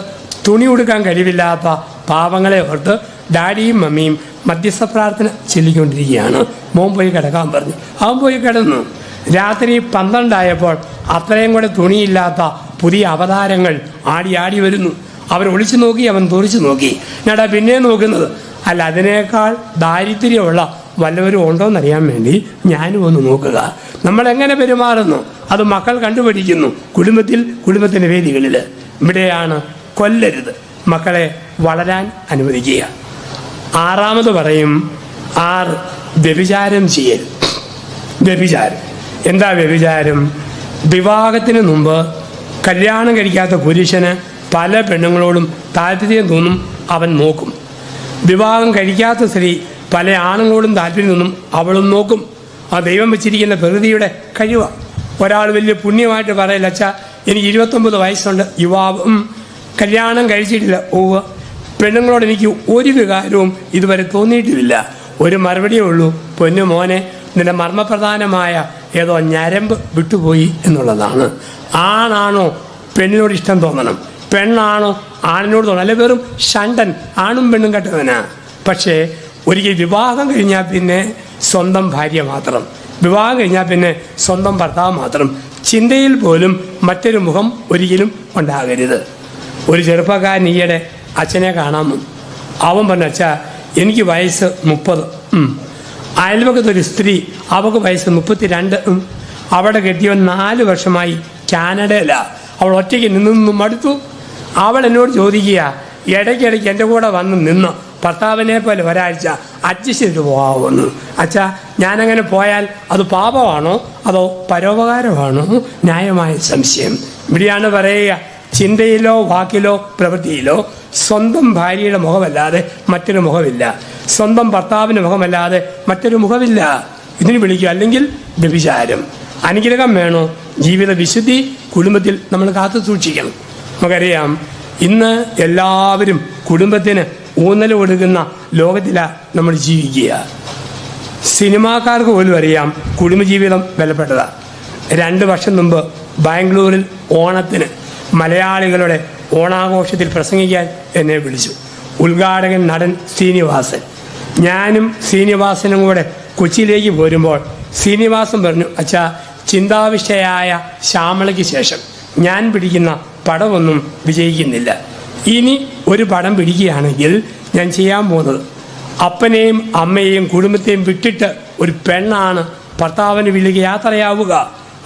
തുണി ഉടുക്കാൻ കഴിവില്ലാത്ത പാവങ്ങളെ ഓർത്ത് ഡാഡിയും മമ്മിയും മധ്യസ്ഥ പ്രാർത്ഥന ചൊല്ലിക്കൊണ്ടിരിക്കുകയാണ്. മോൻ പോയി കിടക്കാൻ പറഞ്ഞു. അവൻ പോയി കിടന്നു. രാത്രി 12 അത്രയും കൂടെ തുണിയില്ലാത്ത പുതിയ അവതാരങ്ങൾ ആടി ആടി വരുന്നു. അവർ ഒളിച്ചു നോക്കി, അവൻ തുറിച്ചു നോക്കി. ഞാടാ പിന്നെ നോക്കുന്നത്, അല്ല അതിനേക്കാൾ ദാരിദ്ര്യമുള്ള വല്ലവരും ഉണ്ടോയെന്നറിയാൻ വേണ്ടി ഞാനും ഒന്ന് നോക്കുക. നമ്മളെങ്ങനെ പെരുമാറുന്നു അത് മക്കൾ കണ്ടുപിടിക്കുന്നു. കുടുംബത്തിൻ്റെ വേദികളിൽ. ഇവിടെയാണ് കൊല്ലരുത്, മക്കളെ വളരാൻ അനുവദിക്കുക. 6 പറയും, 6 വ്യഭിചാരം ചെയ്യരുത്. വ്യഭിചാരം എന്താ? വ്യഭിചാരം വിവാഹത്തിന് മുമ്പ് കല്യാണം കഴിക്കാത്ത പുരുഷന് പല പെണ്ണുങ്ങളോടും താല്പര്യം തോന്നും, അവൻ നോക്കും. വിവാഹം കഴിക്കാത്ത സ്ത്രീ പല ആണുങ്ങളോടും താല്പര്യം തോന്നും, അവളും നോക്കും. ആ ദൈവം വെച്ചിരിക്കുന്ന പ്രകൃതിയുടെ കഴിവാണ്. ഒരാൾ വലിയ പുണ്യമായിട്ട് പറയില്ല, അച്ഛാ എനിക്ക് 29 വയസ്സുണ്ട്, യുവാവും കല്യാണം കഴിച്ചിട്ടില്ല. പെണ്ണുങ്ങളോട് എനിക്ക് ഒരു വികാരവും ഇതുവരെ തോന്നിയിട്ടുമില്ല. ഒരു മറുപടിയേ ഉള്ളൂ, പൊന്നു മോനെ, നിന്റെ മർമ്മപ്രധാനമായ ഏതോ ഞരമ്പ് വിട്ടുപോയി എന്നുള്ളതാണ്. ആണാണോ പെണ്ണിനോട് ഇഷ്ടം തോന്നണം, പെണ്ണാണോ ആണിനോട് തോന്നണം. അല്ലെ വെറും ഷണ്ടൻ, ആണും പെണ്ണും കെട്ടവനാ. പക്ഷേ ഒരിക്കൽ വിവാഹം കഴിഞ്ഞാൽ പിന്നെ സ്വന്തം ഭാര്യ മാത്രം, വിവാഹം കഴിഞ്ഞാൽ പിന്നെ സ്വന്തം ഭർത്താവ് മാത്രം. ചിന്തയിൽ പോലും മറ്റൊരു മുഖം ഒരിക്കലും ഉണ്ടാകരുത്. ഒരു ചെറുപ്പക്കാരൻ ഈയിടെ അച്ഛനെ കാണാൻ. അവൻ പറഞ്ഞു, അച്ഛാ എനിക്ക് വയസ്സ് 30. അയൽവക്കത്തൊരു സ്ത്രീ, അവൾക്ക് വയസ്സ് 32. അവിടെ കെട്ടിയവൻ 4 വർഷമായി കാനഡയിലാണ്. അവൾ ഒറ്റയ്ക്ക് നിന്നും മടുത്തു. അവൾ എന്നോട് ചോദിക്കുക, ഇടയ്ക്കിടയ്ക്ക് എൻ്റെ കൂടെ വന്ന് നിന്ന് ഭർത്താവിനെ പോലെ ഒരാഴ്ച അഡ്ജസ്റ്റ് ചെയ്ത് പോകാമെന്ന്. അച്ഛാ ഞാനങ്ങനെ പോയാൽ അത് പാപമാണോ അതോ പരോപകാരമാണോ? ന്യായമായ സംശയം. ഇവിടെയാണ് പറയുക, ചിന്തയിലോ വാക്കിലോ പ്രവൃത്തിയിലോ സ്വന്തം ഭാര്യയുടെ മുഖമല്ലാതെ മറ്റൊരു മുഖമില്ല, സ്വന്തം ഭർത്താവിൻ്റെ മുഖമല്ലാതെ മറ്റൊരു മുഖമില്ല. ഇതിന് വിളിക്കുക, അല്ലെങ്കിൽ വ്യഭിചാരം. അനുഗ്രഹം വേണോ? ജീവിത വിശുദ്ധി കുടുംബത്തിൽ നമ്മൾ കാത്തു സൂക്ഷിക്കണം. നമുക്കറിയാം, ഇന്ന് എല്ലാവരും കുടുംബത്തിന് ഊന്നൽ കൊടുക്കുന്ന ലോകത്തിലാണ് നമ്മൾ ജീവിക്കുക. സിനിമാക്കാർക്ക് പോലും അറിയാം കുടുംബജീവിതം വിലപ്പെട്ടതാണ്. 2 വർഷം മുമ്പ് ബാംഗ്ലൂരിൽ ഓണത്തിന് മലയാളികളുടെ ഓണാഘോഷത്തിൽ പ്രസംഗിക്കാൻ എന്നെ വിളിച്ചു. ഉദ്ഘാടകൻ നടൻ ശ്രീനിവാസൻ. ഞാനും ശ്രീനിവാസനും കൂടെ കൊച്ചിയിലേക്ക് പോരുമ്പോൾ ശ്രീനിവാസൻ പറഞ്ഞു, അച്ഛാ ചിന്താവിഷ്ടയായ ശ്യാമളയ്ക്ക് ശേഷം ഞാൻ പിടിക്കുന്ന പടമൊന്നും വിജയിക്കുന്നില്ല. ഇനി ഒരു പടം പിടിക്കുകയാണെങ്കിൽ ഞാൻ ചെയ്യാൻ പോകുന്നത്, അപ്പനെയും അമ്മയെയും കുടുംബത്തെയും വിട്ടിട്ട് ഒരു പെണ്ണാണ് ഭർത്താവിന് വീട്ടിലേക്ക് യാത്രയാവുക.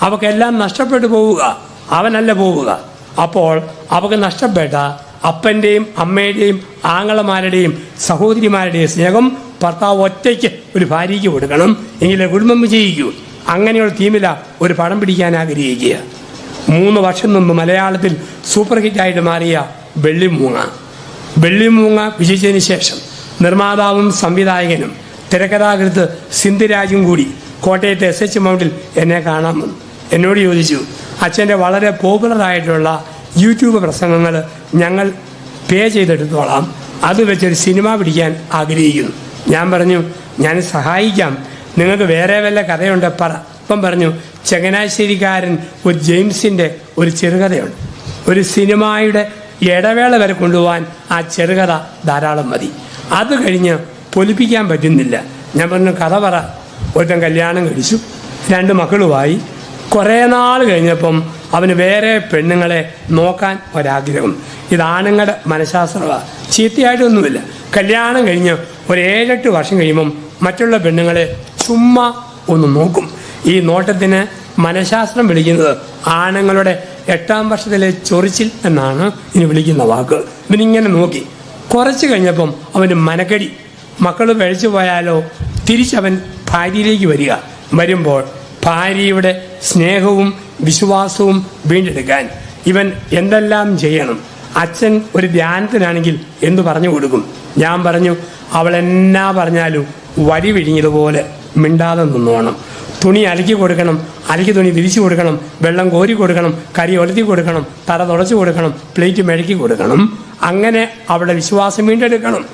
അവക്കെല്ലാം നഷ്ടപ്പെട്ടു പോവുക, അവനല്ല പോവുക. അപ്പോൾ അവക്ക് നഷ്ടപ്പെട്ട അപ്പൻ്റെയും അമ്മയുടെയും ആങ്ങളമാരുടെയും സഹോദരിമാരുടെയും സ്നേഹം ഭർത്താവ് ഒറ്റയ്ക്ക് ഒരു ഭാര്യയ്ക്ക് കൊടുക്കണം, എങ്കിലേ കുടുംബം വിജയിക്കൂ. അങ്ങനെയുള്ള തീമിലാണ് ഒരു പടം പിടിക്കാൻ ആഗ്രഹിക്കുക. 3 വർഷം മുമ്പ് മലയാളത്തിൽ സൂപ്പർ ഹിറ്റായിട്ട് മാറിയ വെള്ളിമൂങ്ങ. വെള്ളിമൂങ്ങ വിജയിച്ചതിന് ശേഷം നിർമ്മാതാവും സംവിധായകനും തിരക്കഥാകൃത്ത് സിന്ധുരാജും കൂടി കോട്ടയത്തെ SH മൗണ്ടിൽ എന്നെ കാണാൻ വന്നു. എന്നോട് ചോദിച്ചു, അച്ഛൻ്റെ വളരെ പോപ്പുലറായിട്ടുള്ള യൂട്യൂബ് പ്രസംഗങ്ങൾ ഞങ്ങൾ പേ ചെയ്തെടുത്തോളാം, അത് വെച്ചൊരു സിനിമ പിടിക്കാൻ ആഗ്രഹിക്കുന്നു. ഞാൻ പറഞ്ഞു, ഞാൻ സഹായിക്കാം, നിങ്ങൾക്ക് വേറെ വല്ല കഥയുണ്ട് പറ. അപ്പം പറഞ്ഞു, ചങ്ങനാശ്ശേരിക്കാരൻ ഒരു ജെയിംസിൻ്റെ ഒരു ചെറുകഥയുണ്ട്. ഒരു സിനിമയുടെ ഇടവേള വരെ കൊണ്ടുപോകാൻ ആ ചെറുകഥ ധാരാളം മതി, അത് കഴിഞ്ഞ് പൊലിപ്പിക്കാൻ പറ്റുന്നില്ല. ഞാൻ പറഞ്ഞു, കഥ പറ. ഒരുത്തൻ കല്യാണം കഴിച്ചു, 2 മക്കളുമായി. കുറേ നാൾ കഴിഞ്ഞപ്പം അവന് വേറെ പെണ്ണുങ്ങളെ നോക്കാൻ ഒരാഗ്രഹം. ഇതാണുങ്ങളുടെ മനഃശാസ്ത്രമാണ്, ചീത്തയായിട്ടൊന്നുമില്ല. കല്യാണം കഴിഞ്ഞ് ഒരു 7-8 വർഷം കഴിയുമ്പം മറ്റുള്ള പെണ്ണുങ്ങളെ ചുമ്മാ ഒന്ന് നോക്കും. ഈ നോട്ടത്തിന് മനഃശാസ്ത്രം വിളിക്കുന്നത് ആണുങ്ങളുടെ 8ാം വർഷത്തിലെ ചൊറിച്ചിൽ എന്നാണ് ഇനി വിളിക്കുന്ന വാക്ക്. ഇവനിങ്ങനെ നോക്കി കുറച്ച് കഴിഞ്ഞപ്പം അവന് മനക്കടി. മക്കൾ കഴിച്ചു പോയാലോ തിരിച്ചവൻ ഭാര്യയിലേക്ക് വരിക. വരുമ്പോൾ ഭാര്യയുടെ സ്നേഹവും വിശ്വാസവും വീണ്ടെടുക്കാൻ ഇവൻ എന്തെല്ലാം ചെയ്യണം? അച്ഛൻ ഒരു ധ്യാനത്തിനാണെങ്കിൽ എന്തു പറഞ്ഞു കൊടുക്കും? ഞാൻ പറഞ്ഞു, അവൾ എന്നാ പറഞ്ഞാലും വടി വിഴിഞ്ഞതുപോലെ മിണ്ടാതെ നിന്നോണം. തുണി അലക്കി കൊടുക്കണം, അലക്കി തുണി വിരിച്ചു കൊടുക്കണം, വെള്ളം കോരി കൊടുക്കണം, കരി ഒലത്തി കൊടുക്കണം, തറ തുടച്ചു കൊടുക്കണം, പ്ലേറ്റ് മെഴുക്കി കൊടുക്കണം. അങ്ങനെ അവളുടെ വിശ്വാസം വീണ്ടെടുക്കണം.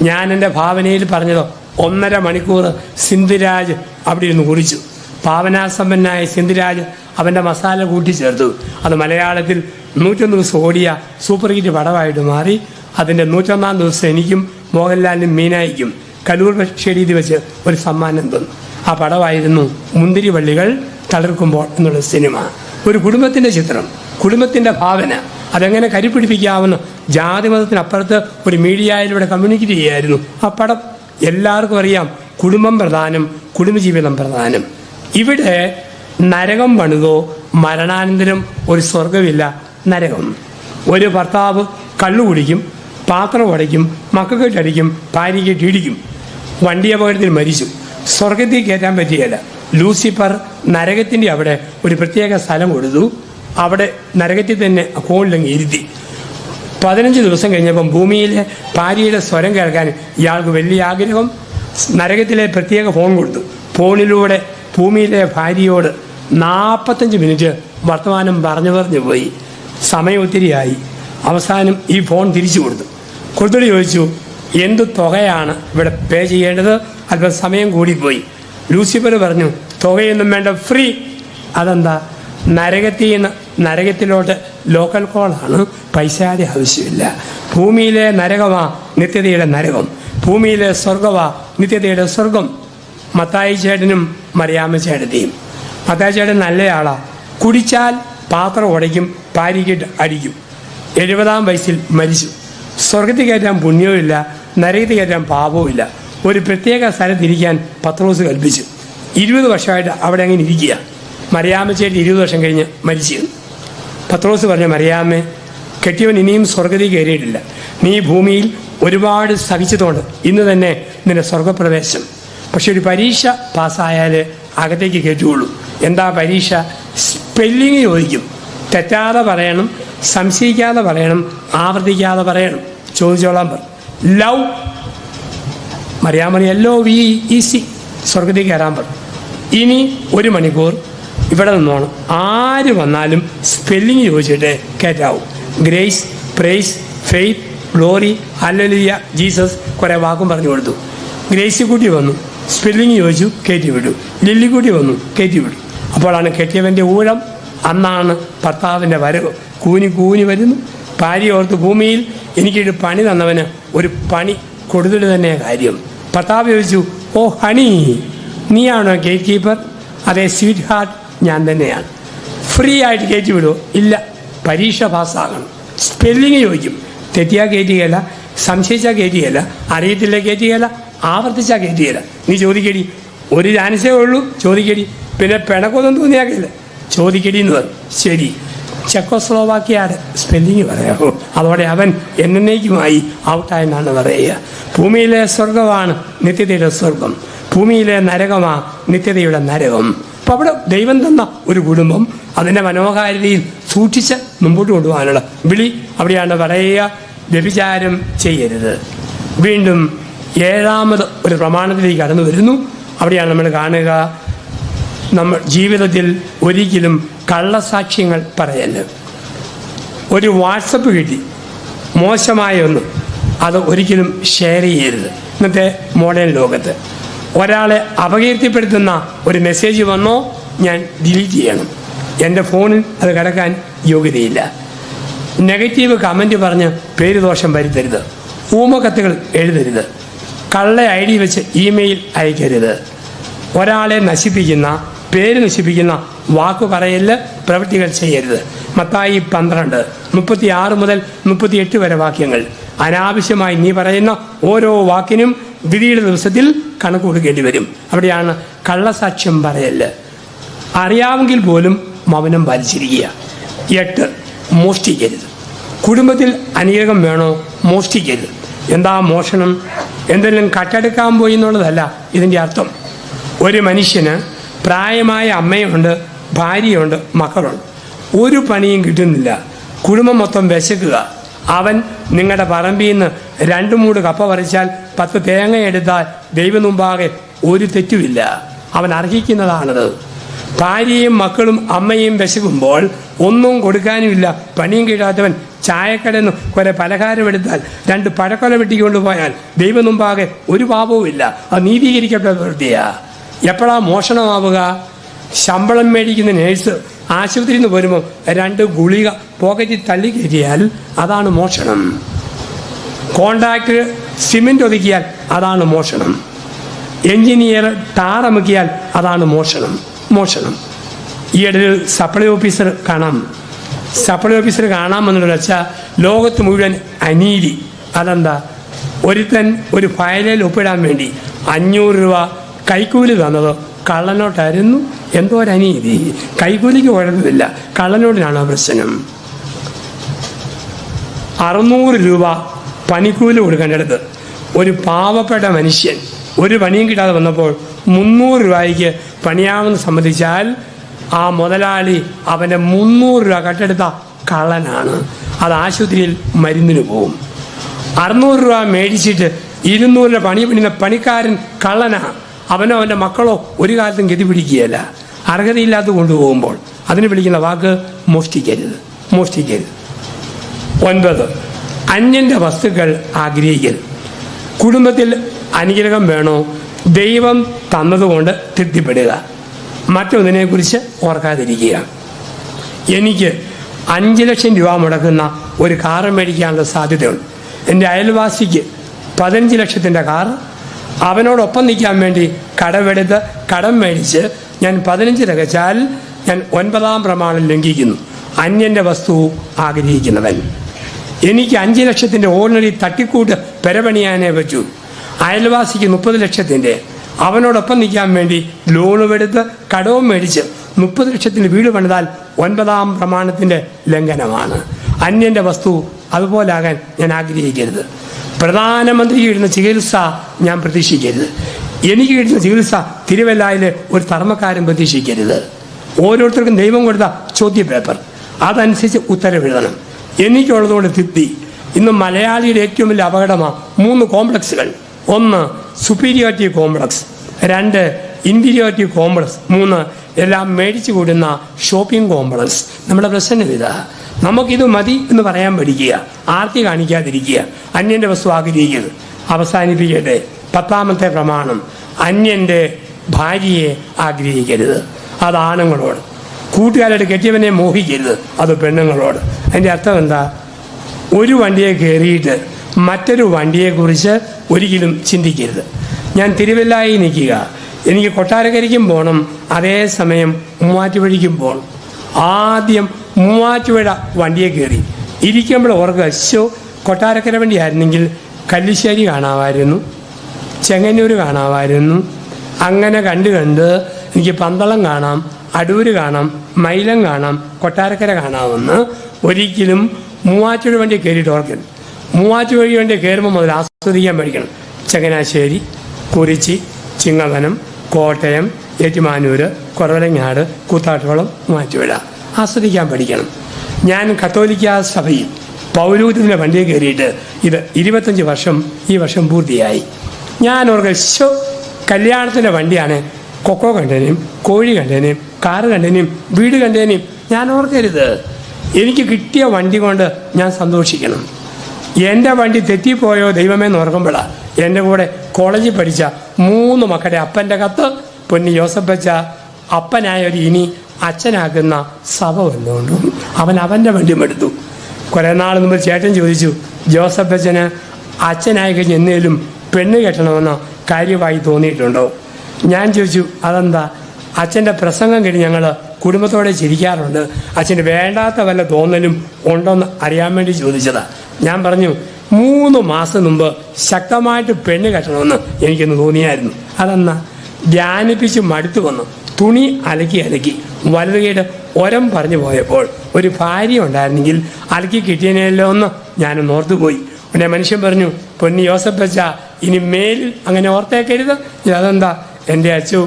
ഞാൻ എൻ്റെ ഭാവനയിൽ പറഞ്ഞതോ 1.5 മണിക്കൂർ സിന്ധുരാജ് അവിടെ ഇരുന്ന് കുറിച്ചു. ഭാവനാസമ്പന്നായ സിന്ധുരാജ് അവൻ്റെ മസാല കൂട്ടിച്ചേർത്തു. അത് മലയാളത്തിൽ 101 ദിവസം ഓടിയ സൂപ്പർ ഹിറ്റ് പടമായിട്ട് മാറി. അതിൻ്റെ 101-ാം ദിവസം എനിക്കും മോഹൻലാലിനും മീനായിക്കും കലൂർ ഷെഡീതി വെച്ച് ഒരു സമ്മാനം തന്നു. ആ പടമായിരുന്നു മുന്തിരിവള്ളികൾ തളിർക്കുമ്പോൾ എന്നുള്ള സിനിമ. ഒരു കുടുംബത്തിൻ്റെ ചിത്രം, കുടുംബത്തിൻ്റെ ഭാവന, അതെങ്ങനെ കരിപ്പിടിപ്പിക്കാവുന്ന ജാതിമതത്തിനപ്പുറത്ത് ഒരു മീഡിയയിലൂടെ കമ്മ്യൂണിക്കേറ്റ് ചെയ്യായിരുന്നു ആ പടം. എല്ലാവർക്കും അറിയാം കുടുംബം പ്രധാനം, കുടുംബജീവിതം പ്രധാനം. ഇവിടെ നരകം പണിതോ മരണാനന്തരം ഒരു സ്വർഗമില്ല, നരകം. ഒരു ഭർത്താവ് കള്ളു കുടിക്കും, പാത്രം ഉടയ്ക്കും, മക്കൾക്കിട്ടടിക്കും, ഭാര്യയ്ക്കിട്ട് ഇടിക്കും, വണ്ടി അപകടത്തിൽ മരിച്ചു, സ്വർഗത്തിൽ കയറ്റാൻ പറ്റിയല്ല. ലൂസിഫർ നരകത്തിൻ്റെ അവിടെ ഒരു പ്രത്യേക സ്ഥലം കൊടുത്തു. അവിടെ നരകത്തിൽ തന്നെ ഫോണിലങ്ങ് ഇരുത്തി. 15 ദിവസം കഴിഞ്ഞപ്പം ഭൂമിയിലെ ഭാര്യയുടെ സ്വരം കേൾക്കാൻ ഇയാൾക്ക് വലിയ ആഗ്രഹം. നരകത്തിലെ പ്രത്യേക ഫോൺ കൊടുത്തു. ഫോണിലൂടെ ഭൂമിയിലെ ഭാര്യയോട് 45 മിനിറ്റ് വർത്തമാനം പറഞ്ഞു പോയി. സമയം ഒത്തിരിയായി. അവസാനം ഈ ഫോൺ തിരിച്ചു കൊടുത്തിട്ട് ചോദിച്ചു, എന്ത് തുകയാണ് ഇവിടെ പേ ചെയ്യേണ്ടത്? അല്പം സമയം കൂടിപ്പോയി. ലൂസിഫർ പറഞ്ഞു, തുകയൊന്നും വേണ്ട, ഫ്രീ. അതെന്താ? നരകത്തിൽ നിന്ന് നരകത്തിലോട്ട് ലോക്കൽ കോളാണ്, പൈസയുടെ ആവശ്യമില്ല. ഭൂമിയിലെ നരകമാ നിത്യതയുടെ നരകം, ഭൂമിയിലെ സ്വർഗമാ നിത്യതയുടെ സ്വർഗം. മത്തായി ചേട്ടനും മറിയാമ്മ ചേട്ടത്തെയും. മത്തായി ചേട്ടൻ നല്ലയാളാ. കുടിച്ചാൽ പാത്രം ഉടയ്ക്കും, ഭാര്യയ്ക്കിട്ട് അടിക്കും. 70-ാം വയസ്സിൽ മരിച്ചു. സ്വർഗത്തിൽ കയറ്റാൻ പുണ്യവുമില്ല, നരകത്തിൽ കയറ്റാൻ പാപവുമില്ല. ഒരു പ്രത്യേക സ്ഥലത്തിരിക്കാൻ പത്രോസ് കൽപ്പിച്ചു. 20 വർഷമായിട്ട് അവിടെ അങ്ങനെ ഇരിക്കുക. മറിയാമ്മ ചേട്ടൻ 20 വർഷം കഴിഞ്ഞ് മരിച്ചു. പത്രോസ് പറഞ്ഞു, മറിയാമ്മേ, കെട്ടിയവൻ ഇനിയും സ്വർഗത്തിൽ കയറിയിട്ടില്ല. നീ ഭൂമിയിൽ ഒരുപാട് സഹിച്ചതുകൊണ്ട് ഇന്ന് തന്നെ നിന്റെ സ്വർഗപ്രവേശം. പക്ഷെ ഒരു പരീക്ഷ പാസ്സായാൽ അകത്തേക്ക് കയറ്റുകയുള്ളൂ. എന്താ പരീക്ഷ? സ്പെല്ലിങ് ചോദിക്കും. തെറ്റാതെ പറയണം, സംശയിക്കാതെ പറയണം, ആവർത്തിക്കാതെ പറയണം. ചോദിച്ചോളാൻ പറഞ്ഞു. ലവ്, മറിയാമ്മ LOVE, സ്വർഗത്തിൽ കയറാൻ പറഞ്ഞു. ഇനി 1 മണിക്കൂർ ഇവിടെ നിന്നോണം. ആര് വന്നാലും സ്പെല്ലിങ് ചോദിച്ചിട്ട് കയറ്റാവും. Grace, praise, faith, glory, hallelujah, Jesus, കുറേ വാക്കും പറഞ്ഞു കൊടുത്തു. ഗ്രേസി കുട്ടി വന്നു, സ്പെല്ലിങ് ചോദിച്ചു, കയറ്റി വിട്ടു. ലില്ലിക്കുട്ടി വന്നു, കയറ്റി വിട്ടു. അപ്പോഴാണ് കെട്ടിയവൻ്റെ ഊഴം. അന്നാണ് ഭർത്താവിൻ്റെ വരവ്. കൂനി വരുന്നു. ഭാര്യ ഓർത്ത്, ഭൂമിയിൽ എനിക്കൊരു പണി തന്നവന് ഒരു പണി കൊടുത്തിട്ട് തന്നെ കാര്യം. ഭർത്താവ് ചോദിച്ചു, ഓ ഹണി, നീയാണോ ഗേറ്റ് കീപ്പർ? അതെ സ്വീറ്റ് ഹാർട്ട്, ഞാൻ തന്നെയാണ്. ഫ്രീ ആയിട്ട് കയറ്റി വിടുമോ? ഇല്ല, പരീക്ഷ പാസ്സാകണം. സ്പെല്ലിങ് ചോദിക്കും. തെറ്റിയാൽ കയറ്റുകയല്ല, സംശയിച്ചാൽ കയറ്റുകയല്ല, അറിയത്തില്ല കയറ്റുകയല്ല, ആവർത്തിച്ചാൽ കയറ്റുകയല്ല. നീ ചോദിക്കടി, ഒരു ചാൻസേ ഉള്ളൂ, ചോദിക്കടി. പിന്നെ പിണക്കൊന്നും തോന്നിയാക്കില്ല, ചോദിക്കടി എന്ന് പറഞ്ഞു. ശരി, ചെക്കോസ്ലോവാക്കിയാണ് സ്പെല്ലിങ് പറയാമോ? അതോടെ അവൻ എന്നേക്കുമായി ഔട്ടായെന്നാണ് പറയുക. ഭൂമിയിലെ സ്വർഗമാണ് നിത്യതയുടെ സ്വർഗം, ഭൂമിയിലെ നരകമാ നിത്യതയുടെ നരകം. അപ്പം അവിടെ ദൈവം തന്ന ഒരു കുടുംബം അതിൻ്റെ മനോഹാരിതയിൽ സൂക്ഷിച്ച് മുമ്പോട്ട് കൊണ്ടുപോകാനുള്ള വിളി അവിടെയാണ് പറയുക, വ്യഭിചാരം ചെയ്യരുത്. വീണ്ടും 7ാമത് ഒരു പ്രമാണത്തിലേക്ക് കടന്നു വരുന്നു. അവിടെയാണ് നമ്മൾ കാണുക, നമ്മൾ ജീവിതത്തിൽ ഒരിക്കലും കള്ളസാക്ഷ്യങ്ങൾ പറയല്ല. ഒരു വാട്സപ്പ് കിട്ടി, മോശമായ ഒന്ന്, അത് ഒരിക്കലും ഷെയർ ചെയ്യരുത്. ഇന്നത്തെ മോഡേൺ ലോകത്ത് ഒരാളെ അപകീർത്തിപ്പെടുത്തുന്ന ഒരു മെസ്സേജ് വന്നോ, ഞാൻ ഡിലീറ്റ് ചെയ്യണം. എൻ്റെ ഫോണിൽ അത് കിടക്കാൻ യോഗ്യതയില്ല. നെഗറ്റീവ് കമൻറ്റ് പറഞ്ഞ് പേര് ദോഷം വരുത്തരുത്. ഊമക്കത്തുകൾ എഴുതരുത്. കള്ള ID വെച്ച് ഇമെയിൽ അയക്കരുത്. ഒരാളെ നശിപ്പിക്കുന്ന, പേര് നശിപ്പിക്കുന്ന വാക്ക് പറയല്, പ്രവൃത്തികൾ ചെയ്യരുത്. മത്തായി 12:36 മുതൽ 38 വരെ വാക്യങ്ങൾ. അനാവശ്യമായി നീ പറയുന്ന ഓരോ വാക്കിനും വിധിയുടെ ദിവസത്തിൽ കണക്ക് കൊടുക്കേണ്ടി വരും. അവിടെയാണ് കള്ളസാക്ഷ്യം പറയല്. അറിയാമെങ്കിൽ പോലും മൗനം പാലിച്ചിരിക്കുക. 8, മോഷ്ടിക്കരുത്. കുടുംബത്തിൽ അനുഗ്രഹം വേണോ? മോഷ്ടിക്കരുത്. എന്താ മോഷണം? എന്തെങ്കിലും കട്ടെടുക്കാൻ പോയി എന്നുള്ളതല്ല ഇതിൻ്റെ അർത്ഥം. ഒരു മനുഷ്യന് പ്രായമായ അമ്മയുണ്ട്, ഭാര്യയുണ്ട്, മക്കളുണ്ട്, ഒരു പണിയും കിട്ടുന്നില്ല, കുടുംബം മൊത്തം വിശക്കുക. അവൻ നിങ്ങളുടെ പറമ്പിൽ നിന്ന് 2 മൂട് കപ്പ പറിച്ചാൽ 10 തേങ്ങ എടുത്താൽ ദൈവം മുമ്പാകെ ഒരു തെറ്റുമില്ല. അവൻ അർഹിക്കുന്നതാണത്. ഭാര്യയും മക്കളും അമ്മയും വിശക്കുമ്പോൾ ഒന്നും കൊടുക്കാനുമില്ല. പണിയും കിട്ടാത്തവൻ ചായക്കടയിൽ നിന്ന് കുറെ പലഹാരം എടുത്താൽ 2 പഴക്കൊല വെട്ടിക്കൊണ്ട് പോയാൽ ദൈവം മുമ്പാകെ ഒരു പാപവുമില്ല. അത് നീതീകരിക്കപ്പെട്ട പ്രവൃത്തിയാ. എപ്പോഴാ മോഷണമാവുക? ശമ്പളം മേടിക്കുന്ന നേഴ്സ് ആശുപത്രിയിൽ നിന്ന് വരുമ്പോൾ 2 ഗുളിക പോക്കറ്റിൽ തള്ളി കയറ്റിയാൽ അതാണ് മോഷണം. കോൺട്രാക്ടർ സിമെന്റ് ഒതുക്കിയാൽ അതാണ് മോഷണം. എഞ്ചിനീയർ ടാറമുക്കിയാൽ അതാണ് മോഷണം. ഈയിടെ ഒരു സപ്ലൈ ഓഫീസർ കാണാമെന്നുള്ള വെച്ചാൽ ലോകത്ത് മുഴുവൻ അനീതി. അതെന്താ? ഒരുത്തൻ ഒരു ഫയലിൽ ഒപ്പിടാൻ വേണ്ടി 500 രൂപ കൈക്കൂലി തന്നത് കള്ളനോട്ടായിരുന്നു. എന്തോ ഒരു അനീതി. കൈക്കൂലിക്ക് കുഴപ്പമില്ല, കള്ളനോട്ടിനാണ് പ്രശ്നം. 600 രൂപ പണിക്കൂലി കൊടുക്കേണ്ടടുത്ത് ഒരു പാവപ്പെട്ട മനുഷ്യൻ ഒരു പണിയും കിട്ടാതെ വന്നപ്പോൾ 300 രൂപയ്ക്ക് പണിയാമെന്ന് സമ്മതിച്ചാൽ ആ മുതലാളി അവൻ്റെ 300 രൂപ കട്ടെടുത്ത കള്ളനാണ്. അത് ആശുപത്രിയിൽ മരുന്നിന് പോവും. 600 രൂപ മേടിച്ചിട്ട് 200 രൂപ പണി പണിയുന്ന പണിക്കാരൻ കള്ളനാണ്. അവനോ അവൻ്റെ മക്കളോ ഒരു കാലത്തും ഗതി പിടിക്കുകയല്ല. അർഹതയില്ലാത്ത കൊണ്ടുപോകുമ്പോൾ അതിന് വിളിക്കുന്ന വാക്ക് മോഷ്ടിക്കരുത്. 9, അന്യൻ്റെ വസ്തുക്കൾ ആഗ്രഹിക്കരുത്. കുടുംബത്തിൽ അനുഗ്രഹം വേണോ? ദൈവം തന്നതുകൊണ്ട് തൃപ്തിപ്പെടുക, മറ്റൊന്നിനെക്കുറിച്ച് ഓർക്കാതിരിക്കുക. എനിക്ക് 5 ലക്ഷം രൂപ മുടക്കുന്ന ഒരു കാറ് മേടിക്കാനുള്ള സാധ്യതയുണ്ട്. എൻ്റെ അയൽവാസിക്ക് 15 ലക്ഷത്തിൻ്റെ കാറ്. അവനോടൊപ്പം നിൽക്കാൻ വേണ്ടി കടം മേടിച്ച് ഞാൻ 15 തികച്ചാൽ ഞാൻ 9ാം പ്രമാണം ലംഘിക്കുന്നു. അന്യൻ്റെ വസ്തു ആഗ്രഹിക്കുന്നവൻ. എനിക്ക് 5 ലക്ഷത്തിൻ്റെ ഓർഡിനറി തട്ടിക്കൂട്ട് പെരപണിയാനേ പറ്റൂ. അയൽവാസിക്ക് 30 ലക്ഷത്തിൻ്റെ. അവനോടൊപ്പം നിൽക്കാൻ വേണ്ടി ലോണുമെടുത്ത് കടവും മേടിച്ച് 30 ലക്ഷത്തിൻ്റെ വീട് പണിതാൽ 9ാം പ്രമാണത്തിൻ്റെ ലംഘനമാണ്. അന്യൻ്റെ വസ്തു അതുപോലാകാൻ ഞാൻ ആഗ്രഹിക്കരുത്. പ്രധാനമന്ത്രിക്ക് കിട്ടുന്ന ചികിത്സ ഞാൻ പ്രതീക്ഷിക്കരുത്. എനിക്ക് കിട്ടുന്ന ചികിത്സ തിരുവല്ലായിലെ ഒരു ധർമ്മക്കാരൻ പ്രതീക്ഷിക്കരുത്. ഓരോരുത്തർക്കും ദൈവം കൊടുത്ത ചോദ്യപേപ്പർ അതനുസരിച്ച് ഉത്തരവെഴുതണം. എനിക്കുള്ളതുകൊണ്ട് തൃപ്തി. ഇന്ന് മലയാളിയുടെ ഏറ്റവും വലിയ അപകടമാണ് 3 കോംപ്ലക്സുകൾ. 1 സുപ്പീരിയോറിറ്റി കോംപ്ലക്സ്, 2 ഇൻഫീരിയോറിറ്റി കോംപ്ലക്സ്, 3 എല്ലാം മേടിച്ചു കൂടുന്ന ഷോപ്പിംഗ് കോംപ്ലക്സ്. നമ്മുടെ പ്രശ്നം ഇതാ. നമുക്കിത് മതി എന്ന് പറയാൻ പഠിക്കുക, ആർത്തി കാണിക്കാതിരിക്കുക, അന്യൻ്റെ വസ്തു ആഗ്രഹിക്കരുത്. അവസാനിപ്പിക്കട്ടെ. 10ാമത്തെ പ്രമാണം, അന്യൻ്റെ ഭാര്യയെ ആഗ്രഹിക്കരുത്. അത് ആണുങ്ങളോട്. കൂട്ടുകാരായിട്ട് കെട്ടിയവനെ മോഹിക്കരുത്. അത് പെണ്ണുങ്ങളോട്. അതിൻ്റെ അർത്ഥം എന്താ? ഒരു വണ്ടിയെ കയറിയിട്ട് മറ്റൊരു വണ്ടിയെക്കുറിച്ച് ഒരിക്കലും ചിന്തിക്കരുത്. ഞാൻ തിരുവല്ലായി നിൽക്കുക, എനിക്ക് കൊട്ടാരക്കരയ്ക്കും പോകണം, അതേസമയം മൂവാറ്റുപുഴയ്ക്കും പോകണം. ആദ്യം മൂവാറ്റുപുഴ വണ്ടിയെ കയറി ഇരിക്കുമ്പോൾ ഓർക്കുക, കൊട്ടാരക്കര വണ്ടിയായിരുന്നെങ്കിൽ കല്ലിശ്ശേരി കാണാമായിരുന്നു, ചെങ്ങന്നൂർ കാണാമായിരുന്നു. അങ്ങനെ കണ്ട് എനിക്ക് പന്തളം കാണാം, അടൂര് കാണാം, മൈലം കാണാം, കൊട്ടാരക്കര കാണാമെന്ന് ഒരിക്കലും മൂവാറ്റുപുഴ വണ്ടി കയറിയിട്ട് ഓർക്കരുത്. മൂവാറ്റുപുഴ വണ്ടി കയറുമ്പോൾ മുതൽ ആസ്വദിക്കാൻ പഠിക്കണം. ചങ്ങനാശ്ശേരി, കുറിച്ചി, ചിങ്ങവനം, കോട്ടയം, ഏറ്റുമാനൂർ, കുറവലങ്ങാട്, കൂത്താട്ടുകുളം, മൂവാറ്റുപുഴ ആസ്വദിക്കാൻ പഠിക്കണം. ഞാൻ കത്തോലിക്ക സഭയിൽ പൗരോഹിത്യത്തിൻ്റെ വണ്ടിയെ കയറിയിട്ട് ഇത് 25 വർഷം ഈ വർഷം പൂർത്തിയായി. ഞാൻ ഓർക്കുക, കല്യാണത്തിൻ്റെ വണ്ടിയാണ്, കൊക്കോ കണ്ടേനെയും കോഴി കണ്ടേനെയും കാറ് കണ്ടേനെയും വീട് കണ്ടേനെയും ഞാൻ ഓർക്കരുത്. എനിക്ക് കിട്ടിയ വണ്ടി കൊണ്ട് ഞാൻ സന്തോഷിക്കണം. എൻ്റെ വണ്ടി തെറ്റിപ്പോയോ ദൈവമേ എന്ന് ഓർക്കുമ്പോഴാണ് എൻ്റെ കൂടെ കോളേജിൽ പഠിച്ച 3 മക്കളുടെ അപ്പൻ്റെ കത്ത്. പൊന്നി ജോസഫച്ച അപ്പനായൊരു ഇനി അച്ഛനാക്കുന്ന സഭ വന്നുകൊണ്ടും അവൻ്റെ വണ്ടിയും എടുത്തു. കുറേ നാൾ മുമ്പ് ചേട്ടൻ ചോദിച്ചു, ജോസഫച്ചന് അച്ഛനായി കഴിഞ്ഞ് എന്നേലും പെണ്ണ് കെട്ടണമെന്ന് കാര്യമായി തോന്നിയിട്ടുണ്ടോ? ഞാൻ ചോദിച്ചു, അതെന്താ? അച്ഛൻ്റെ പ്രസംഗം കഴിഞ്ഞ് ഞങ്ങൾ കുടുംബത്തോടെ ചിരിക്കാറുണ്ട്, അച്ഛന് വേണ്ടാത്ത വല്ല തോന്നലും ഉണ്ടോയെന്ന് അറിയാൻ വേണ്ടി ചോദിച്ചതാണ്. ഞാൻ പറഞ്ഞു, 3 മാസം മുമ്പ് ശക്തമായിട്ട് പെണ്ണ് കെട്ടണമെന്ന് എനിക്കൊന്ന് തോന്നിയായിരുന്നു. അതെന്നാ? ധ്യാനിപ്പിച്ച് മടുത്തു വന്നു. തുണി അലക്കി വലതുകൈയുടെ ഒരം പറഞ്ഞു പോയപ്പോൾ ഒരു ഭാര്യ ഉണ്ടായിരുന്നെങ്കിൽ അലക്കി കിട്ടിയതിനെല്ലോ എന്ന് ഞാനൊന്ന് ഓർത്തുപോയി. പിന്നെ മനുഷ്യൻ പറഞ്ഞു, പൊന്നി യോസഫച്ച ഇനി മേലിൽ അങ്ങനെ ഓർത്തേക്കരുത്. അതെന്താ? എൻ്റെ അച്ചു,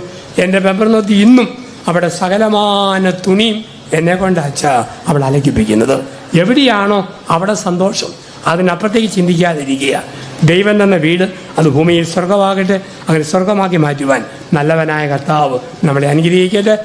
എൻ്റെ പെപ്പർ നോത്തി ഇന്നും അവിടെ സകലമാന തുണിയും എന്നെ കൊണ്ട് അച്ഛ അവൾ അലക്കിപ്പിക്കുന്നത്. എവിടെയാണോ അവിടെ സന്തോഷം, അതിനപ്പുറത്തേക്ക് ചിന്തിക്കാതിരിക്കുക. ദൈവം തന്ന വീട് അത് ഭൂമിയിൽ സ്വർഗമാകട്ടെ. അങ്ങനെ സ്വർഗമാക്കി മാറ്റുവാൻ നല്ലവനായ കർത്താവ് നമ്മളെ അനുഗ്രഹിക്കട്ടെ.